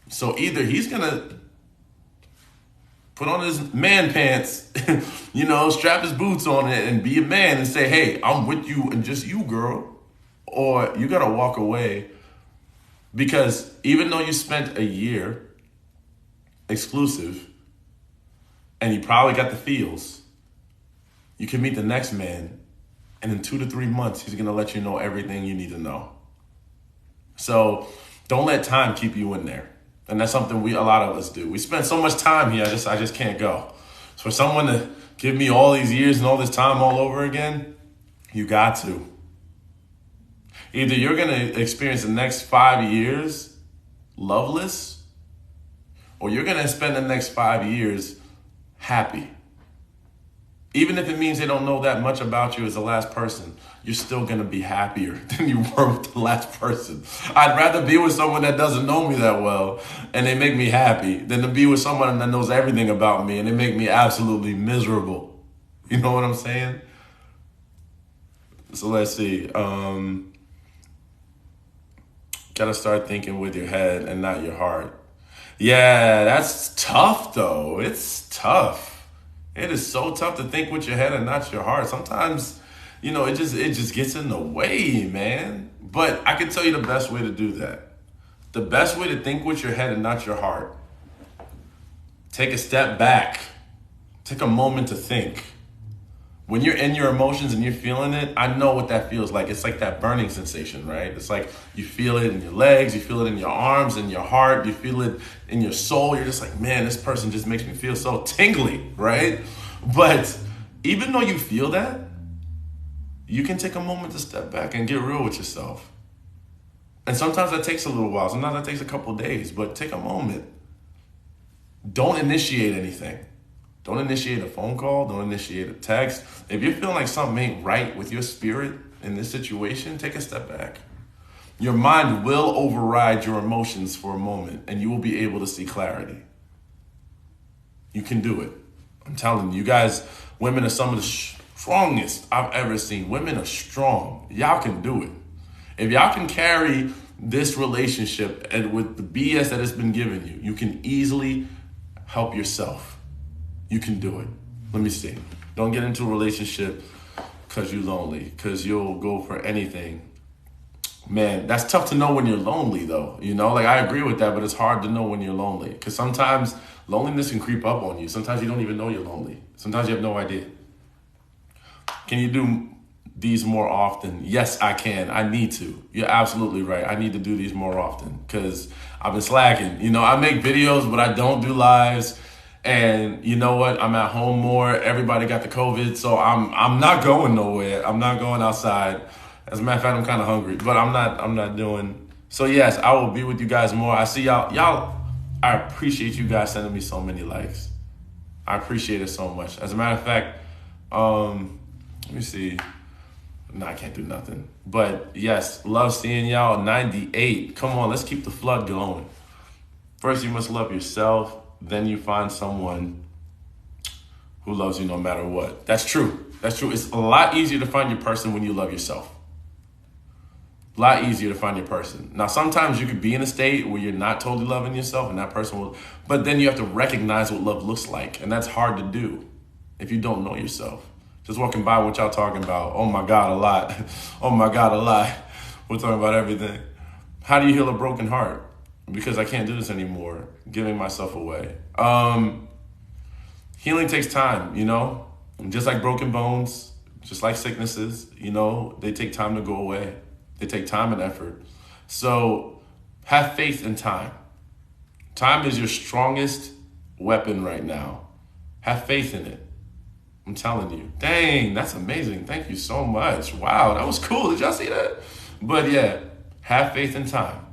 So either he's going to put on his man pants, strap his boots on it and be a man and say, hey, I'm with you and just you, girl. Or you got to walk away, because even though you spent a year exclusive and you probably got the feels, you can meet the next man, and in 2 to 3 months, he's going to let you know everything you need to know. So don't let time keep you in there. And that's something a lot of us do. We spend so much time here, I just can't go. So for someone to give me all these years and all this time all over again, you got to. Either you're going to experience the next 5 years loveless, or you're going to spend the next 5 years happy. Even if it means they don't know that much about you as the last person, you're still going to be happier than you were with the last person. I'd rather be with someone that doesn't know me that well and they make me happy than to be with someone that knows everything about me and they make me absolutely miserable. You know what I'm saying? So let's see. Got to start thinking with your head and not your heart. Yeah, that's tough though. It's tough. It is so tough to think with your head and not your heart. Sometimes, it just gets in the way, man. But I can tell you the best way to do that. The best way to think with your head and not your heart. Take a step back. Take a moment to think. When you're in your emotions and you're feeling it, I know what that feels like. It's like that burning sensation, right? It's like you feel it in your legs, you feel it in your arms, in your heart, you feel it in your soul. You're just like, man, this person just makes me feel so tingly, right? But even though you feel that, you can take a moment to step back and get real with yourself. And sometimes that takes a little while. Sometimes that takes a couple days, but take a moment. Don't initiate anything. Don't initiate a phone call. Don't initiate a text. If you're feeling like something ain't right with your spirit in this situation, take a step back. Your mind will override your emotions for a moment, and you will be able to see clarity. You can do it. I'm telling you guys, women are some of the strongest I've ever seen. Women are strong. Y'all can do it. If y'all can carry this relationship and with the BS that it's been given you, you can easily help yourself. You can do it. Let me see. Don't get into a relationship because you're lonely, because you'll go for anything. Man, that's tough to know when you're lonely, though. I agree with that, but it's hard to know when you're lonely, because sometimes loneliness can creep up on you. Sometimes you don't even know you're lonely. Sometimes you have no idea. Can you do these more often? Yes, I can. I need to. You're absolutely right. I need to do these more often because I've been slacking. I make videos, but I don't do lives. And you know what? I'm at home more. Everybody got the COVID, so I'm not going nowhere. I'm not going outside. As a matter of fact, I'm kind of hungry, but I'm not doing. So yes, I will be with you guys more. I see y'all. I appreciate you guys sending me so many likes. I appreciate it so much. As a matter of fact, let me see. No, I can't do nothing. But yes, love seeing y'all. 98. Come on, let's keep the flood going. First, you must love yourself. Then you find someone who loves you no matter what. That's true. That's true. It's a lot easier to find your person when you love yourself. A lot easier to find your person. Now, sometimes you could be in a state where you're not totally loving yourself and that person will, but then you have to recognize what love looks like. And that's hard to do if you don't know yourself. Just walking by what y'all talking about. Oh my God, a lot. Oh my God, a lot. We're talking about everything. How do you heal a broken heart? Because I can't do this anymore, giving myself away. Healing takes time, just like broken bones, just like sicknesses, they take time to go away. They take time and effort. So have faith in time. Time is your strongest weapon right now. Have faith in it. I'm telling you. Dang, that's amazing. Thank you so much. Wow, that was cool. Did y'all see that? But yeah, have faith in time.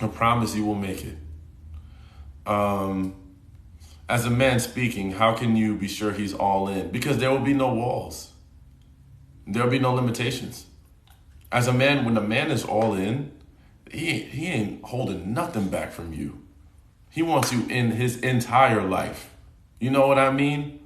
I promise you will make it. As a man speaking, how can you be sure he's all in? Because there will be no walls. There will be no limitations. As a man, when a man is all in, he ain't holding nothing back from you. He wants you in his entire life. You know what I mean?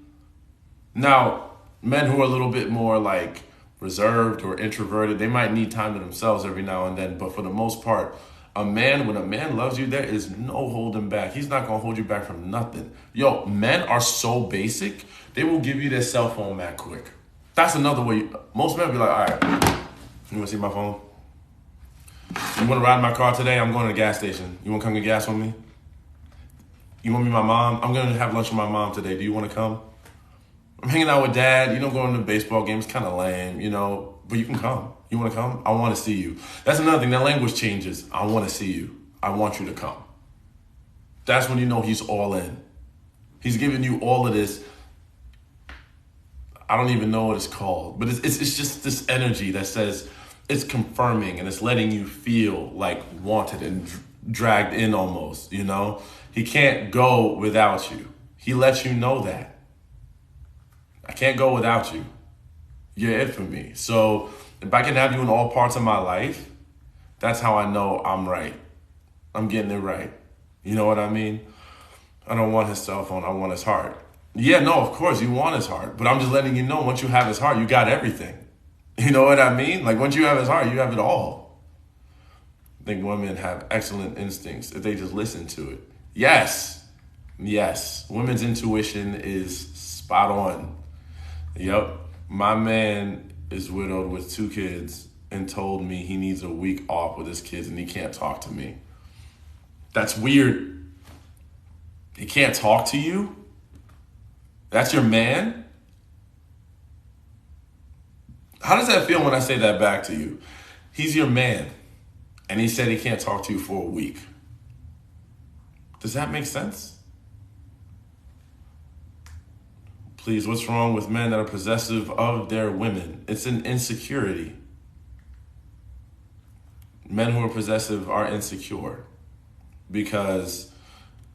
Now, men who are a little bit more like reserved or introverted. They might need time to themselves every now and then, but for the most part, when a man loves you, there is no holding back. He's not gonna hold you back from nothing. Yo, men are so basic, they will give you their cell phone mad quick. That's another way. Most men be like, all right, you wanna see my phone? You wanna ride in my car today? I'm going to the gas station. You wanna come get gas with me? You want me my mom? I'm gonna have lunch with my mom today. Do you wanna come? I'm hanging out with dad. Going to the baseball game. It's kind of lame, but you can come. You want to come? I want to see you. That's another thing. That language changes. I want to see you. I want you to come. That's when you know he's all in. He's giving you all of this. I don't even know what it's called, but it's just this energy that says it's confirming and it's letting you feel like wanted and dragged in almost, He can't go without you. He lets you know that. I can't go without you. You're it for me. So if I can have you in all parts of my life, that's how I know I'm right. I'm getting it right. You know what I mean? I don't want his cell phone. I want his heart. Yeah, no, of course you want his heart. But I'm just letting you know, once you have his heart, you got everything. You know what I mean? Like once you have his heart, you have it all. I think women have excellent instincts if they just listen to it. Yes. Women's intuition is spot on. Yep. My man is widowed with 2 kids and told me he needs a week off with his kids and he can't talk to me. That's weird. He can't talk to you? That's your man? How does that feel when I say that back to you? He's your man and he said he can't talk to you for a week. Does that make sense? Please, what's wrong with men that are possessive of their women? It's an insecurity. Men who are possessive are insecure because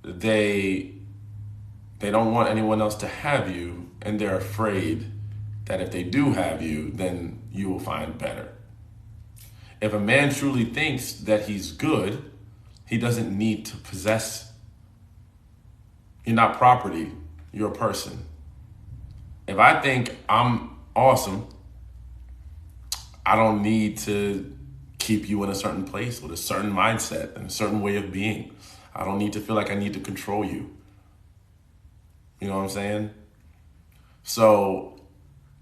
they don't want anyone else to have you, and they're afraid that if they do have you, then you will find better. If a man truly thinks that he's good, he doesn't need to possess. You're not property, you're a person. If I think I'm awesome, I don't need to keep you in a certain place with a certain mindset and a certain way of being. I don't need to feel like I need to control you. You know what I'm saying? So,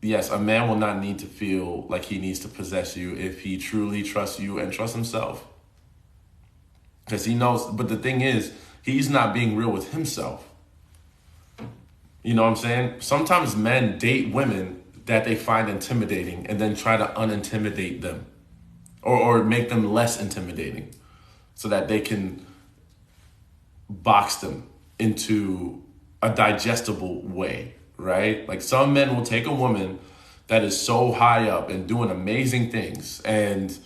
yes, a man will not need to feel like he needs to possess you if he truly trusts you and trusts himself. Because he knows, but the thing is, he's not being real with himself. You know what I'm saying? Sometimes men date women that they find intimidating and then try to unintimidate them or make them less intimidating so that they can box them into a digestible way, right? Like some men will take a woman that is so high up and doing amazing things and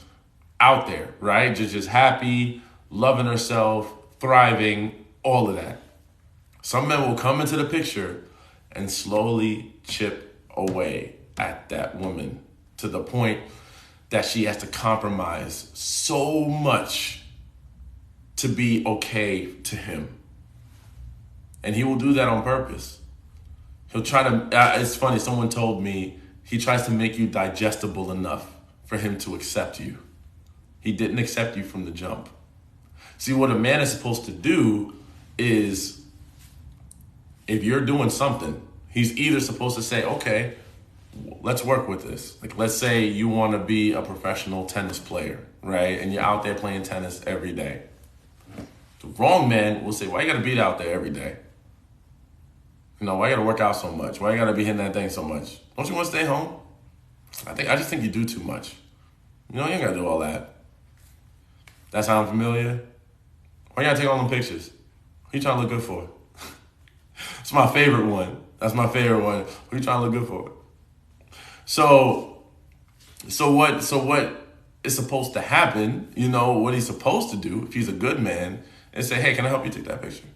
out there, right? Just happy, loving herself, thriving, all of that. Some men will come into the picture and slowly chip away at that woman to the point that she has to compromise so much to be okay to him. And he will do that on purpose. He'll try to, it's funny, someone told me he tries to make you digestible enough for him to accept you. He didn't accept you from the jump. See, what a man is supposed to do is, if you're doing something, he's either supposed to say, okay, let's work with this. Like, let's say you want to be a professional tennis player, right? And you're out there playing tennis every day. The wrong man will say, why you got to be out there every day? Why you got to work out so much? Why you got to be hitting that thing so much? Don't you want to stay home? I just think you do too much. You ain't got to do all that. That sound familiar? Why you got to take all them pictures? Who you trying to look good for? It's my favorite one. That's my favorite one. What are you trying to look good for? So what is supposed to happen, what he's supposed to do, if he's a good man, is say, hey, can I help you take that picture?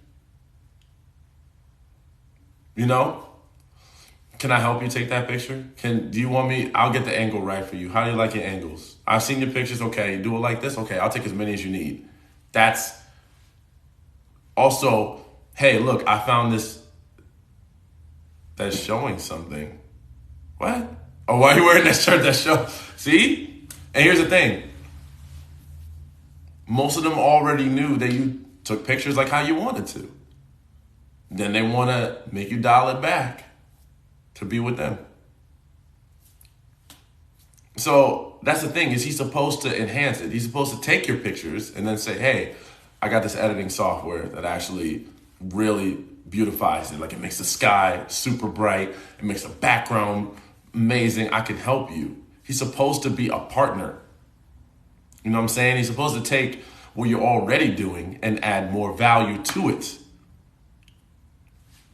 Can I help you take that picture? Do you want me? I'll get the angle right for you. How do you like your angles? I've seen your pictures. Okay, do it like this. Okay, I'll take as many as you need. That's also, hey, look, I found this that's showing something. What? Oh, why are you wearing that shirt that show? See? And here's the thing. Most of them already knew that you took pictures like how you wanted to. Then they want to make you dial it back to be with them. So that's the thing, is he's supposed to enhance it. He's supposed to take your pictures and then say, hey, I got this editing software that actually really beautifies it. Like, it makes the sky super bright. It makes the background amazing. I can help you. He's supposed to be a partner. You know what I'm saying? He's supposed to take what you're already doing and add more value to it.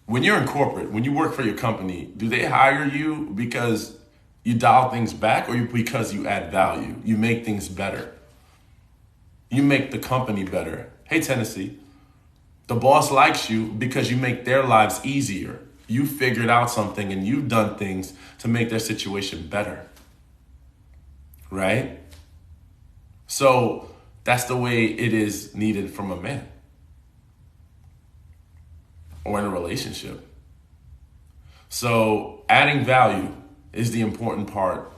When you're in corporate, when you work for your company, do they hire you because you dial things back, or because you add value? You make things better. You make the company better. Hey, Tennessee, the boss likes you because you make their lives easier. You figured out something and you've done things to make their situation better. Right? So that's the way it is needed from a man or in a relationship. So adding value is the important part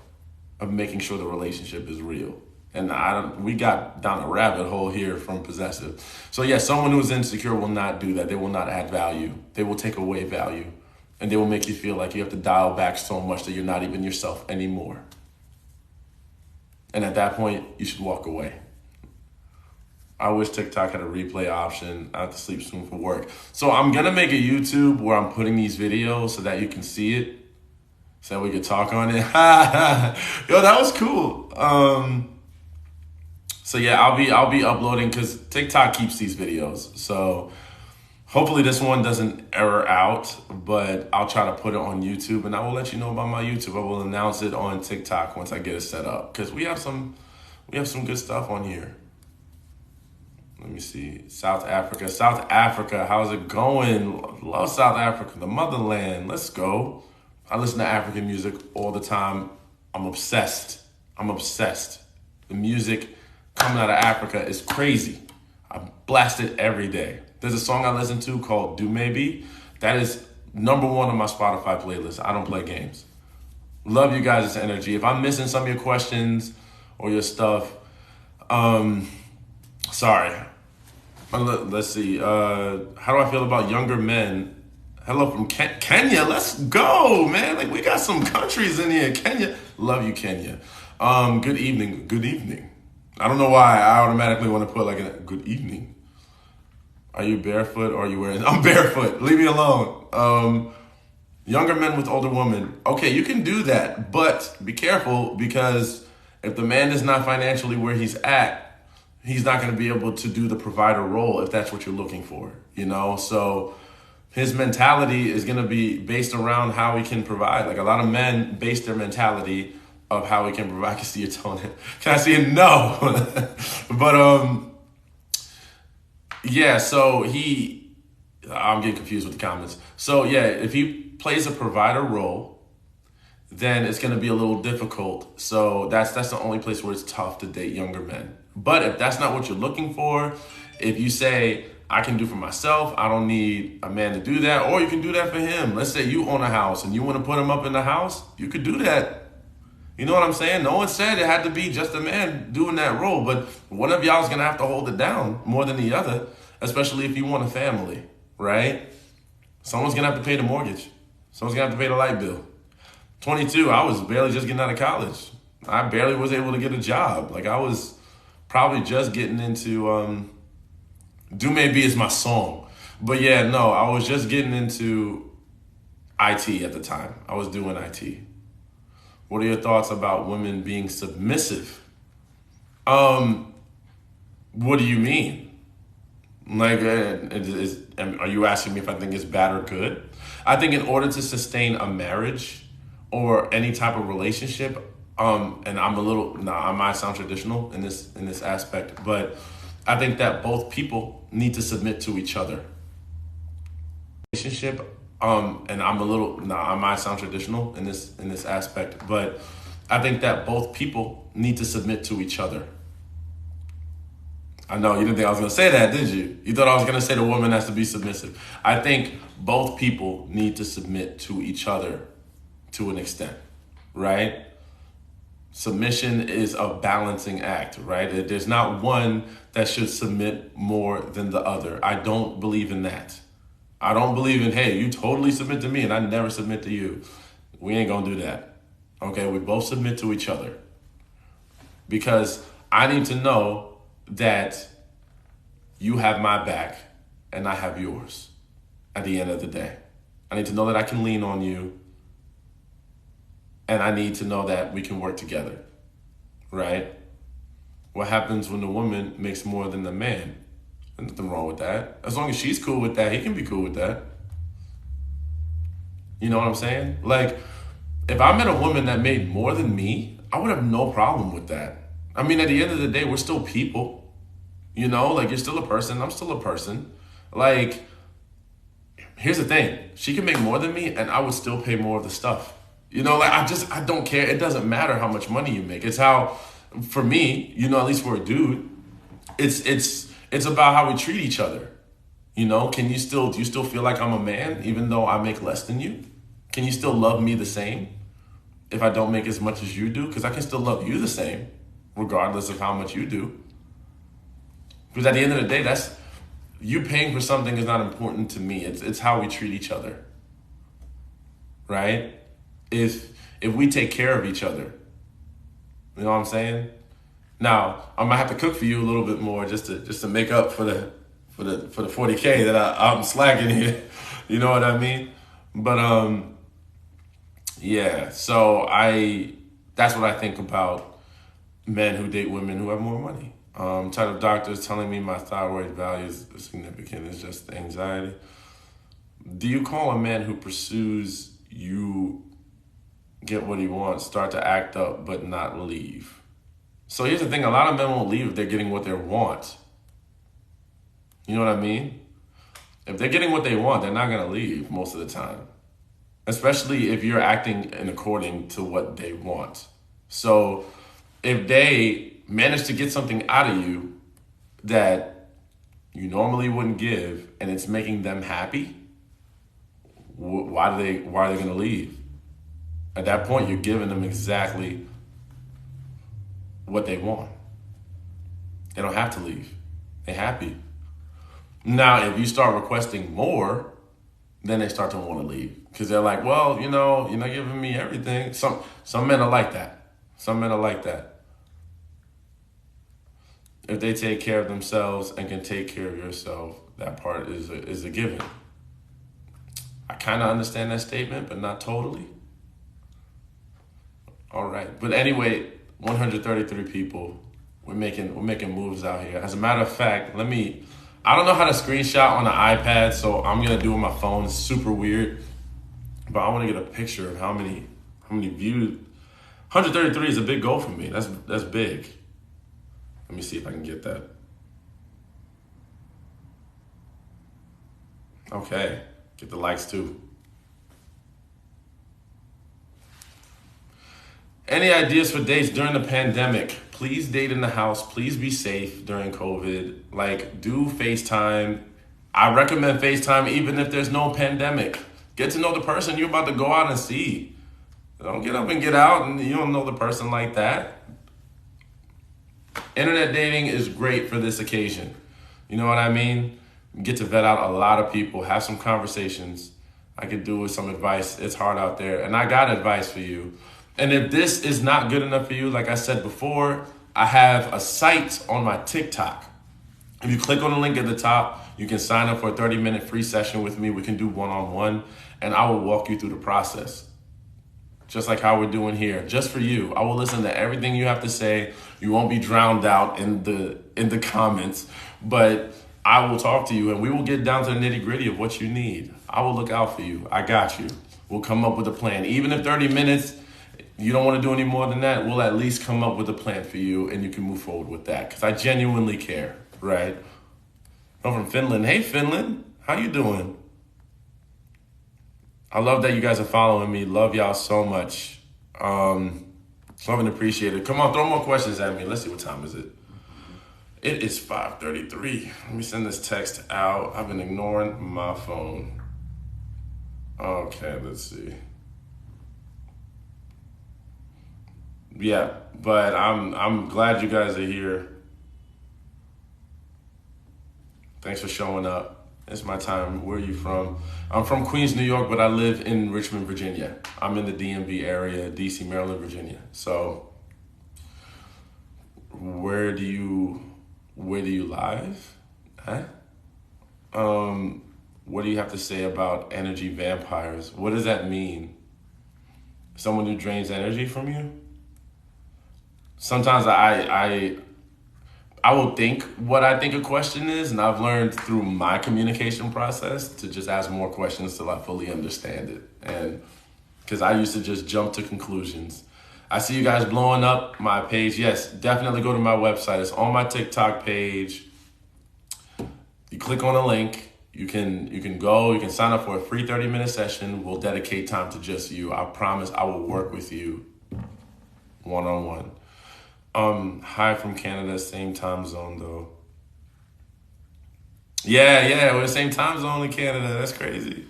of making sure the relationship is real. And we got down a rabbit hole here from possessive. So yeah, someone who's insecure will not do that. They will not add value. They will take away value. And they will make you feel like you have to dial back so much that you're not even yourself anymore. And at that point, you should walk away. I wish TikTok had a replay option. I have to sleep soon for work. So I'm going to make a YouTube where I'm putting these videos so that you can see it, so that we could talk on it. Yo, that was cool. So yeah, I'll be uploading, because TikTok keeps these videos. So hopefully this one doesn't error out, but I'll try to put it on YouTube, and I will let you know about my YouTube. I will announce it on TikTok once I get it set up, because we have some good stuff on here. Let me see. South Africa, how's it going? Love South Africa, the motherland. Let's go. I listen to African music all the time. I'm obsessed. The music coming out of Africa is crazy. I blast it every day. There's a song I listen to called Do Maybe. That is number one on my Spotify playlist. I don't play games. Love you guys' energy. If I'm missing some of your questions or your stuff, sorry. Let's see. How do I feel about younger men? Hello from Kenya. Let's go, man. Like, we got some countries in here. Kenya. Love you, Kenya. Good evening. Good evening. I don't know why I automatically want to put like a good evening. Are you barefoot or are you wearing? I'm barefoot. Leave me alone. Younger men with older women. Okay, you can do that, but be careful, because if the man is not financially where he's at, he's not going to be able to do the provider role if that's what you're looking for, you know? So his mentality is going to be based around how he can provide. Like, a lot of men base their mentality of how he can provide. I can see your tone. Can I see it? No. But, yeah, so I'm getting confused with the comments. So yeah, if he plays a provider role, then it's going to be a little difficult. So that's the only place where it's tough to date younger men. But if that's not what you're looking for, if you say, I can do for myself, I don't need a man to do that, or you can do that for him. Let's say you own a house and you want to put him up in the house, you could do that. You know what I'm saying? No one said it had to be just a man doing that role, but one of y'all is going to have to hold it down more than the other, especially if you want a family, right? Someone's going to have to pay the mortgage. Someone's going to have to pay the light bill. 22, I was barely just getting out of college. I barely was able to get a job. Like, I was probably just getting into, Do Maybe is my song. But yeah, no, I was just getting into IT at the time. I was doing IT. What are your thoughts about women being submissive? What do you mean? Like, are you asking me if I think it's bad or good? I think in order to sustain a marriage or any type of relationship, and I might sound traditional in this aspect, but I think that both people need to submit to each other. Relationship, and I might sound traditional in this aspect, but I think that both people need to submit to each other. I know you didn't think I was going to say that, did you? You thought I was going to say the woman has to be submissive. I think both people need to submit to each other to an extent. right? Submission is a balancing act, right? There's not one that should submit more than the other. I don't believe in that. I don't believe in, hey, you totally submit to me and I never submit to you. We ain't gonna do that. Okay, we both submit to each other. Because I need to know that you have my back and I have yours at the end of the day. I need to know that I can lean on you, and I need to know that we can work together, right? What happens when the woman makes more than the man? There's nothing wrong with that. As long as she's cool with that, he can be cool with that. You know what I'm saying? Like, if I met a woman that made more than me, I would have no problem with that. I mean, at the end of the day, we're still people. You know, like, you're still a person, I'm still a person. Like, here's the thing. She can make more than me and I would still pay more of the stuff. You know, like, I don't care. It doesn't matter how much money you make. It's how, for me, you know, at least for a dude, it's about how we treat each other. You know, do you still feel like I'm a man even though I make less than you? Can you still love me the same if I don't make as much as you do? Because I can still love you the same regardless of how much you do. Because at the end of the day, that's, you paying for something is not important to me. It's how we treat each other, right? If we take care of each other, you know what I'm saying? Now I might have to cook for you a little bit more just to make up for the 40K that I'm slacking here. You know what I mean? But yeah. So that's what I think about men who date women who have more money. Type of doctor is telling me my thyroid value is significant. It's just anxiety. Do you call a man who pursues you get what he wants, start to act up, but not leave? So here's the thing. A lot of men won't leave if they're getting what they want. You know what I mean? If they're getting what they want, they're not going to leave most of the time. Especially if you're acting in according to what they want. So if they manage to get something out of you that you normally wouldn't give and it's making them happy, why are they going to leave? At that point, you're giving them exactly what they want. They don't have to leave. They're happy. Now, if you start requesting more, then they start to want to leave. Because they're like, well, you're not giving me everything. Some men are like that. Some men are like that. If they take care of themselves and can take care of yourself, that part is a given. I kind of understand that statement, but not totally. All right. But anyway, 133 people. We're making moves out here. As a matter of fact, I don't know how to screenshot on the iPad, so I'm gonna do it on my phone. It's super weird. But I want to get a picture of how many views. 133 is a big goal for me. That's big. Let me see if I can get that. Okay, get the likes too. Any ideas for dates during the pandemic? Please date in the house. Please be safe during COVID. Like, do FaceTime. I recommend FaceTime even if there's no pandemic. Get to know the person you're about to go out and see. Don't get up and get out and you don't know the person like that. Internet dating is great for this occasion. You know what I mean? Get to vet out a lot of people, have some conversations. I could do with some advice. It's hard out there. And I got advice for you. And if this is not good enough for you, like I said before, I have a site on my TikTok. If you click on the link at the top, you can sign up for a 30-minute free session with me. We can do one-on-one, and I will walk you through the process. Just like how we're doing here, just for you. I will listen to everything you have to say. You won't be drowned out in the comments, but I will talk to you and we will get down to the nitty-gritty of what you need. I will look out for you. I got you. We'll come up with a plan. Even if 30 minutes, you don't want to do any more than that, we'll at least come up with a plan for you and you can move forward with that because I genuinely care, right? I'm from Finland. Hey, Finland. How you doing? I love that you guys are following me. Love y'all so much. Love and appreciate it. Come on, throw more questions at me. Let's see, what time is it? It is 5:33. Let me send this text out. I've been ignoring my phone. Okay, let's see. Yeah, but I'm glad you guys are here. Thanks for showing up. It's my time. Where are you from? I'm from Queens, New York, but I live in Richmond, Virginia. I'm in the DMV area, DC, Maryland, Virginia. So where do you live? Huh? What do you have to say about energy vampires? What does that mean? Someone who drains energy from you? Sometimes I will think what I think a question is, and I've learned through my communication process to just ask more questions till I fully understand it. And because I used to just jump to conclusions. I see you guys blowing up my page. Yes, definitely go to my website. It's on my TikTok page. You click on a link. You can go. You can sign up for a free 30-minute session. We'll dedicate time to just you. I promise I will work with you one-on-one. Hi from Canada, same time zone though. Yeah, we're the same time zone in Canada. That's crazy.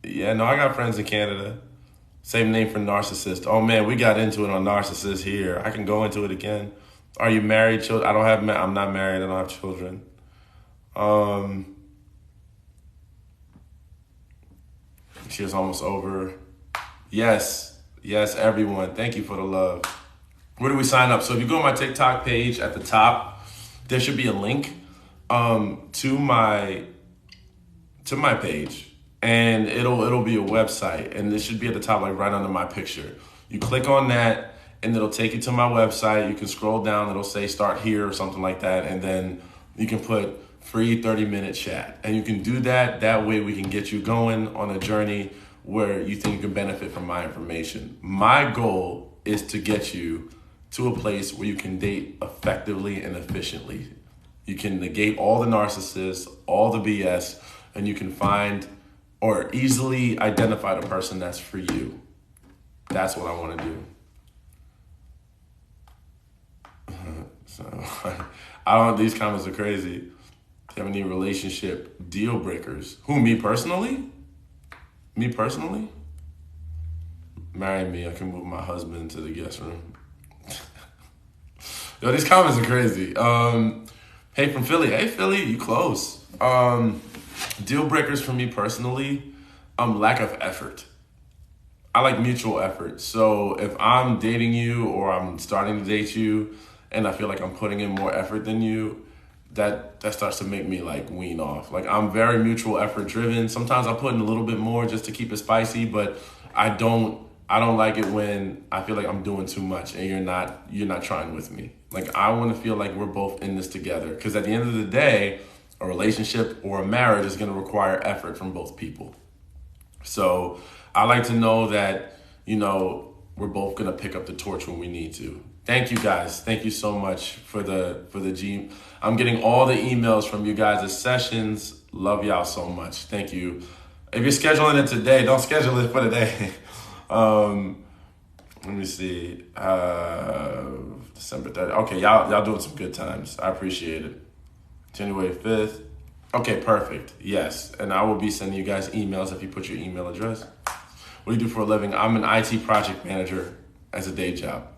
Yeah, no, I got friends in Canada. Same name for narcissist. Oh man, we got into it on narcissist here. I can go into it again. Are you married? Children? I don't have. I'm not married. I don't have children. Um, she was almost over. Yes, everyone. Thank you for the love. Where do we sign up? So if you go on my TikTok page at the top, there should be a link to my page, and it'll be a website, and this should be at the top, like right under my picture. You click on that, and it'll take you to my website. You can scroll down. It'll say start here or something like that, and then you can put free 30-minute chat, and you can do that. That way, we can get you going on a journey where you think you can benefit from my information. My goal is to get you to a place where you can date effectively and efficiently. You can negate all the narcissists, all the BS, and you can find or easily identify the person that's for you. That's what I want to do. So these comments are crazy. Do you have any relationship deal breakers? Who, me personally? Me personally? Marry me, I can move my husband to the guest room. Yo, these comments are crazy. Hey, from Philly. Hey, Philly, you close. Deal breakers for me personally, lack of effort. I like mutual effort. So if I'm dating you or I'm starting to date you and I feel like I'm putting in more effort than you, that starts to make me like wean off. Like I'm very mutual effort driven. Sometimes I put in a little bit more just to keep it spicy, but I don't like it when I feel like I'm doing too much and you're not trying with me. Like I want to feel like we're both in this together, because at the end of the day, a relationship or a marriage is going to require effort from both people. So I like to know that, we're both going to pick up the torch when we need to. Thank you guys. Thank you so much for the G. I'm getting all the emails from you guys' sessions. Love y'all so much. Thank you. If you're scheduling it today, don't schedule it for today. Let me see. December 30th. Okay, y'all doing some good times. I appreciate it. January 5th. Okay, perfect. Yes. And I will be sending you guys emails if you put your email address. What do you do for a living? I'm an IT project manager as a day job.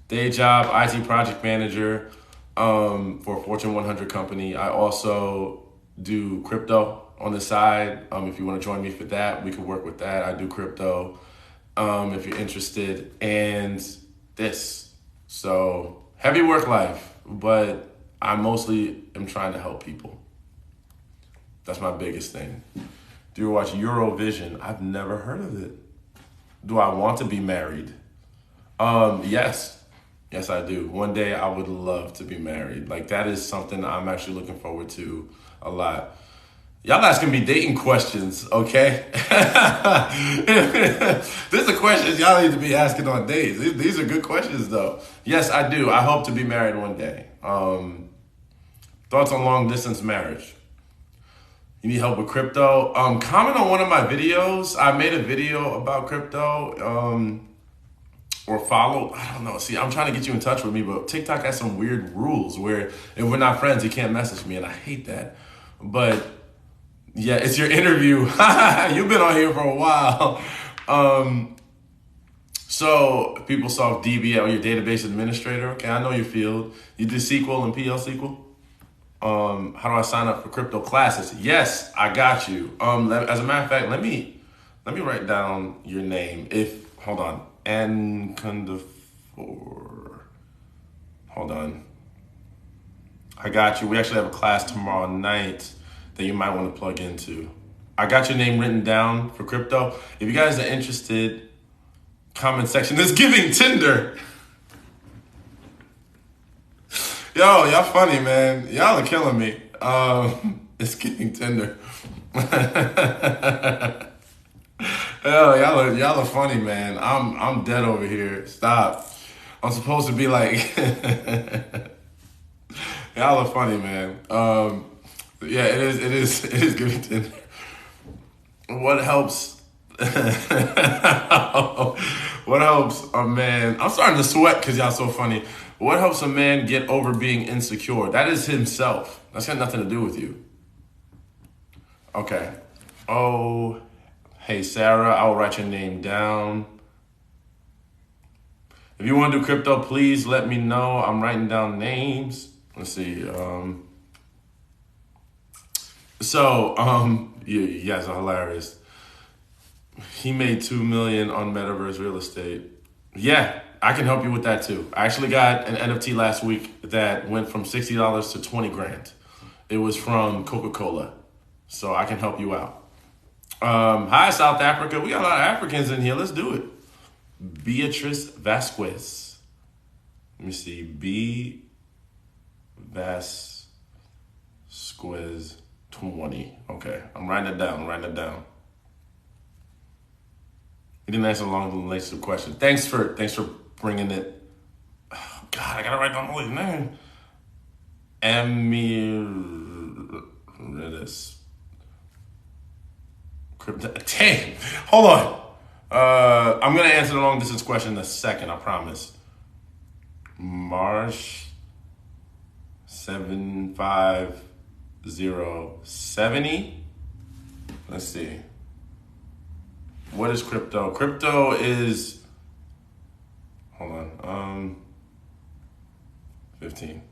Day job, IT project manager for a Fortune 100 company. I also do crypto on the side. If you want to join me for that, we could work with that. I do crypto if you're interested. And this. So heavy work life, but I mostly am trying to help people. That's my biggest thing. Do you watch Eurovision? I've never heard of it. Do I want to be married? Yes. Yes, I do. One day I would love to be married. Like that is something I'm actually looking forward to a lot. Y'all asking me dating questions, okay? These are questions y'all need to be asking on dates. These are good questions though. Yes, I do. I hope to be married one day. Thoughts on long distance marriage? You need help with crypto? Comment on one of my videos. I made a video about crypto. Or follow, I don't know. See, I'm trying to get you in touch with me, but TikTok has some weird rules where if we're not friends, you can't message me, and I hate that. But yeah, it's your interview. You've been on here for a while. So PeopleSoft DBA, your database administrator. Okay, I know your field. You do SQL and PL SQL. How do I sign up for crypto classes? Yes, I got you. As a matter of fact, let me write down your name. If hold on, Nkundafor. Hold on. I got you. We actually have a class tomorrow night that you might want to plug into. I got your name written down for crypto. If you guys are interested, comment section is giving Tinder. Yo, y'all funny, man. Y'all are killing me. It's giving Tinder. Hell, y'all are funny, man. I'm dead over here. Stop. I'm supposed to be like y'all are funny, man. Yeah, it is giving Tinder. What helps what helps a man, I'm starting to sweat because y'all so funny. What helps a man get over being insecure? That is himself. That's got nothing to do with you. Okay. Oh, hey, Sarah, I will write your name down. If you want to do crypto, please let me know. I'm writing down names. Let's see. You guys are hilarious. He made $2 million on metaverse real estate. Yeah, I can help you with that too. I actually got an NFT last week that went from $60 to 20 grand. It was from Coca-Cola. So I can help you out. Hi, South Africa. We got a lot of Africans in here. Let's do it. Beatrice Vasquez. Let me see. Vasquez 20. Okay. I'm writing it down. You didn't answer along the list of questions. Thanks for bringing it. Oh, God, I gotta write down all his name. Emeritus. Damn. Hold on. I'm gonna answer the long distance question in a second. I promise. Marsh 75070. Let's see. What is crypto? Crypto is, hold on, 15.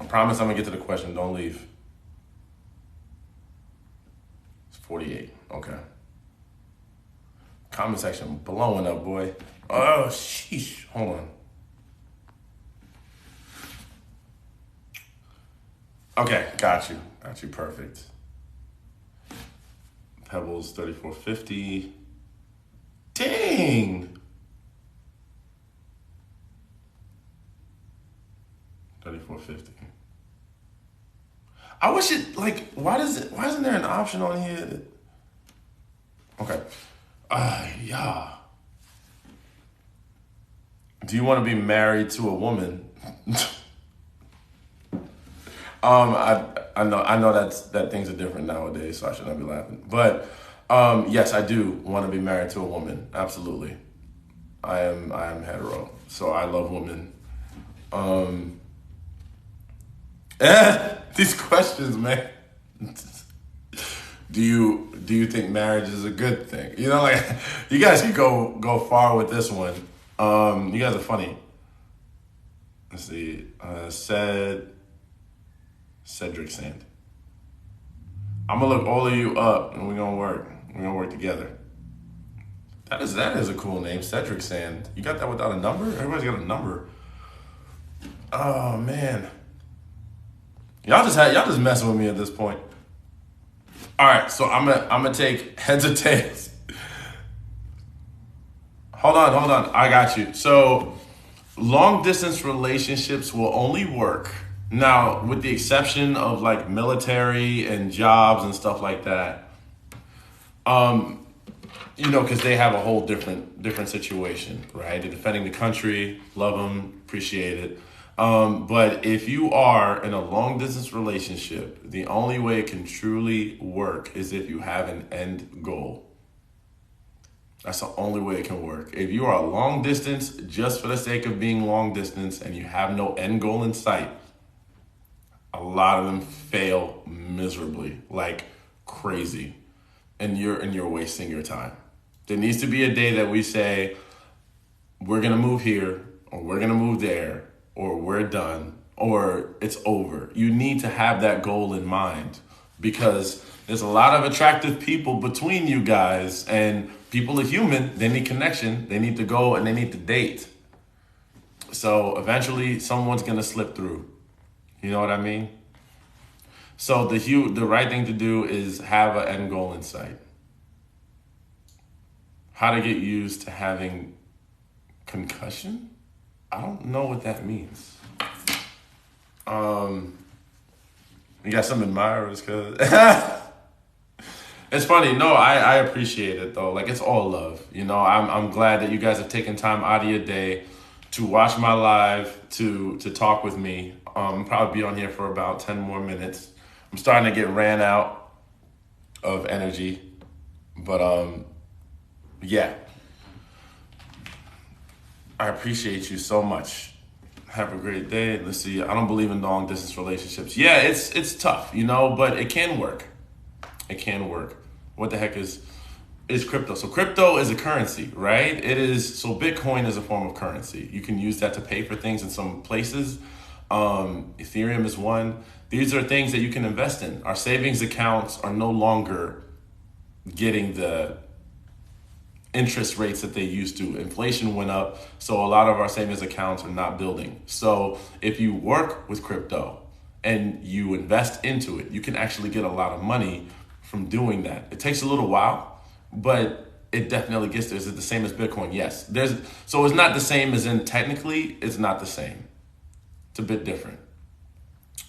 I promise I'm gonna get to the question, don't leave. It's 48, okay. Comment section blowing up, boy. Oh, sheesh, hold on. Okay, got you, perfect. Pebbles 3450. Dang! 3450. I wish it, like, why isn't there an option on here? Okay. Yeah. Do you want to be married to a woman? I know that things are different nowadays, so I should not be laughing. But yes, I do want to be married to a woman. Absolutely. I am hetero, so I love women. These questions, man. Do you think marriage is a good thing? You know, like, you guys can go far with this one. You guys are funny. Let's see. Cedric Sand. I'm gonna look all of you up and we're gonna work. We're gonna work together. That is a cool name, Cedric Sand. You got that without a number? Everybody's got a number. Oh man. Y'all just messing with me at this point. All right, so I'm gonna take heads or tails. Hold on. I got you. So long distance relationships will only work now, with the exception of like military and jobs and stuff like that. Because they have a whole different situation, right? They're defending the country, love them, appreciate it. But if you are in a long distance relationship, the only way it can truly work is if you have an end goal. That's the only way it can work. If you are long distance just for the sake of being long distance and you have no end goal in sight, a lot of them fail miserably, like crazy. And you're wasting your time. There needs to be a day that we say, we're going to move here, or we're going to move there, or we're done, or it's over. You need to have that goal in mind, because there's a lot of attractive people between you guys, and people are human. They need connection. They need to go and they need to date. So eventually someone's going to slip through. You know what I mean? So the right thing to do is have an end goal in sight. How to get used to having concussion? I don't know what that means. You got some admirers, cause it's funny. No, I appreciate it though. Like, it's all love. You know, I'm glad that you guys have taken time out of your day to watch my live, to talk with me. Probably be on here for about 10 more minutes. I'm starting to get ran out of energy, but yeah. I appreciate you so much. Have a great day. Let's see. I don't believe in long distance relationships. Yeah, it's tough, you know, but it can work. It can work. What the heck is crypto? So crypto is a currency, right? It is. So Bitcoin is a form of currency. You can use that to pay for things in some places. Ethereum is one. These are things that you can invest in. Our savings accounts are no longer getting the interest rates that they used to. Inflation went up, so a lot of our savings accounts are not building. So if you work with crypto and you invest into it, you can actually get a lot of money from doing that. It takes a little while, but it definitely gets there. Is it the same as Bitcoin? Yes. So it's not the same as in technically, it's not the same. It's a bit different.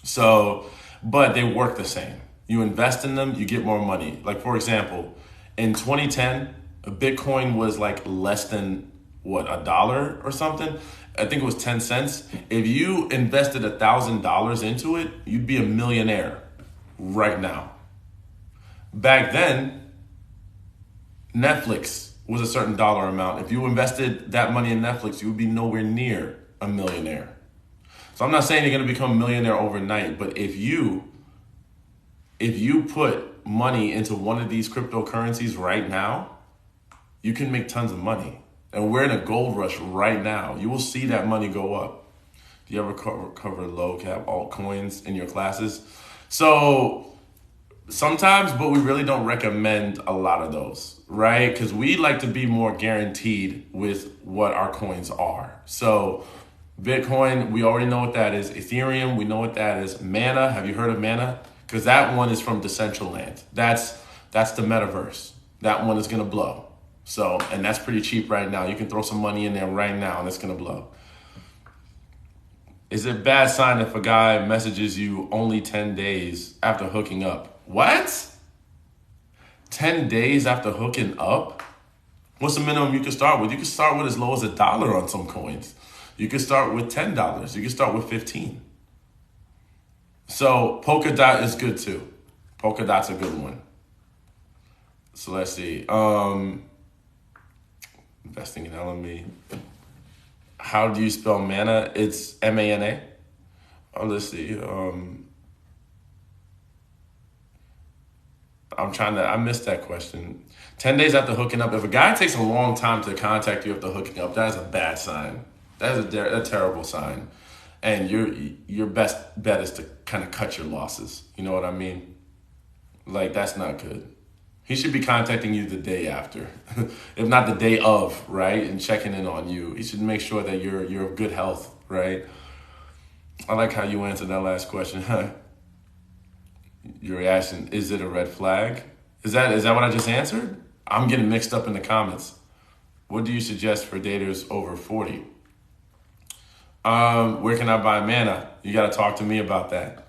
So, but they work the same. You invest in them, you get more money. Like, for example, in 2010, Bitcoin was like less than $1 or something. I think it was 10 cents. If you invested $1,000 into it, you'd be a millionaire right now. Back then, Netflix was a certain dollar amount. If you invested that money in Netflix, you would be nowhere near a millionaire. So I'm not saying you're going to become a millionaire overnight, but if you put money into one of these cryptocurrencies right now, you can make tons of money. And we're in a gold rush right now. You will see that money go up. Do you ever cover low cap altcoins in your classes? So sometimes, but we really don't recommend a lot of those, right? Because we like to be more guaranteed with what our coins are. So Bitcoin, we already know what that is. Ethereum, we know what that is. Mana, have you heard of Mana? Because that one is from Decentraland. That's the metaverse. That one is going to blow. So, and that's pretty cheap right now. You can throw some money in there right now and it's going to blow. Is it a bad sign if a guy messages you only 10 days after hooking up? What? 10 days after hooking up? What's the minimum you can start with? You can start with as low as $1 on some coins. You can start with $10. You can start with 15. So Polkadot is good too. Polkadot's a good one. So let's see. Investing in LME. How do you spell mana? It's M-A-N-A. Oh, let's see. I missed that question. 10 days after hooking up. If a guy takes a long time to contact you after hooking up, that is a bad sign. That is a terrible sign. And your best bet is to kind of cut your losses. You know what I mean? Like, that's not good. He should be contacting you the day after, if not the day of, right? And checking in on you. He should make sure that you're of good health, right? I like how you answered that last question. Your reaction, is it a red flag? Is that what I just answered? I'm getting mixed up in the comments. What do you suggest for daters over 40? Where can I buy mana? You got to talk to me about that.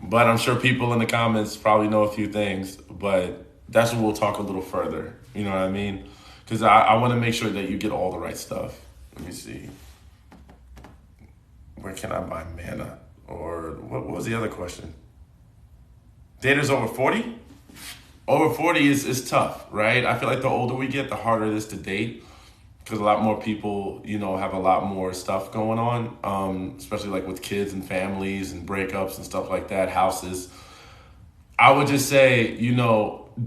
But I'm sure people in the comments probably know a few things, but that's what we'll talk a little further. You know what I mean? Because I want to make sure that you get all the right stuff. Let me see. Where can I buy mana? Or what was the other question? Daters over 40? Over 40 is tough, right? I feel like the older we get, the harder it is to date. Because a lot more people, have a lot more stuff going on, especially like with kids and families and breakups and stuff like that, houses. I would just say,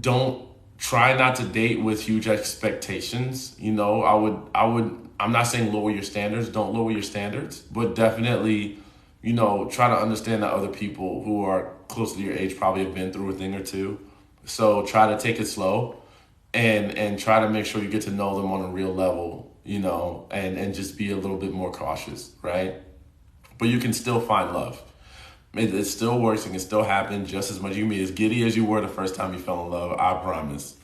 don't try not to date with huge expectations. I'm not saying lower your standards, don't lower your standards, but definitely, try to understand that other people who are close to your age probably have been through a thing or two. So try to take it slow and try to make sure you get to know them on a real level, and just be a little bit more cautious, right? But you can still find love. It still works and can still happen just as much. You can be as giddy as you were the first time you fell in love, I promise.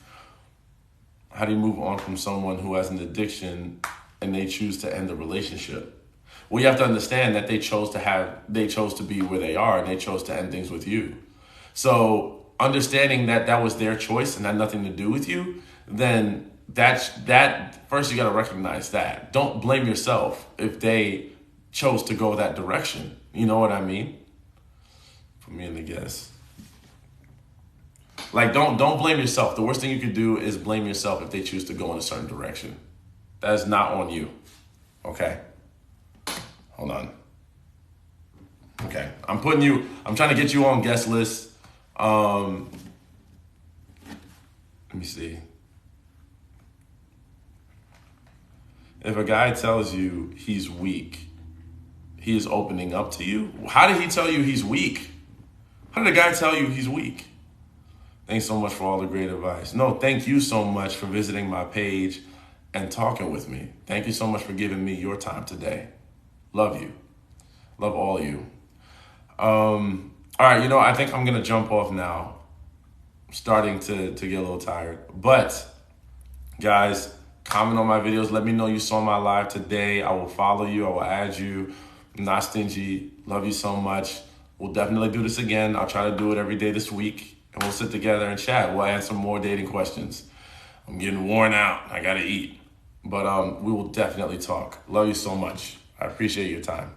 How do you move on from someone who has an addiction and they choose to end the relationship? Well, you have to understand that they chose to be where they are, and they chose to end things with you. So understanding that that was their choice and had nothing to do with you, then that first you got to recognize that. Don't blame yourself if they chose to go that direction. You know what I mean? For me and the guests. Like, don't blame yourself. The worst thing you could do is blame yourself if they choose to go in a certain direction. That is not on you. Okay? Hold on. Okay. I'm trying to get you on guest list. Let me see. If a guy tells you he's weak, he is opening up to you. How did he tell you he's weak? How did a guy tell you he's weak? Thanks so much for all the great advice. No, thank you so much for visiting my page and talking with me. Thank you so much for giving me your time today. Love you. Love all of you. All right, I think I'm going to jump off now. I'm starting to get a little tired. But, guys, comment on my videos. Let me know you saw my live today. I will follow you. I will add you. I'm not stingy. Love you so much. We'll definitely do this again. I'll try to do it every day this week. And we'll sit together and chat. We'll answer more dating questions. I'm getting worn out. I got to eat. But we will definitely talk. Love you so much. I appreciate your time.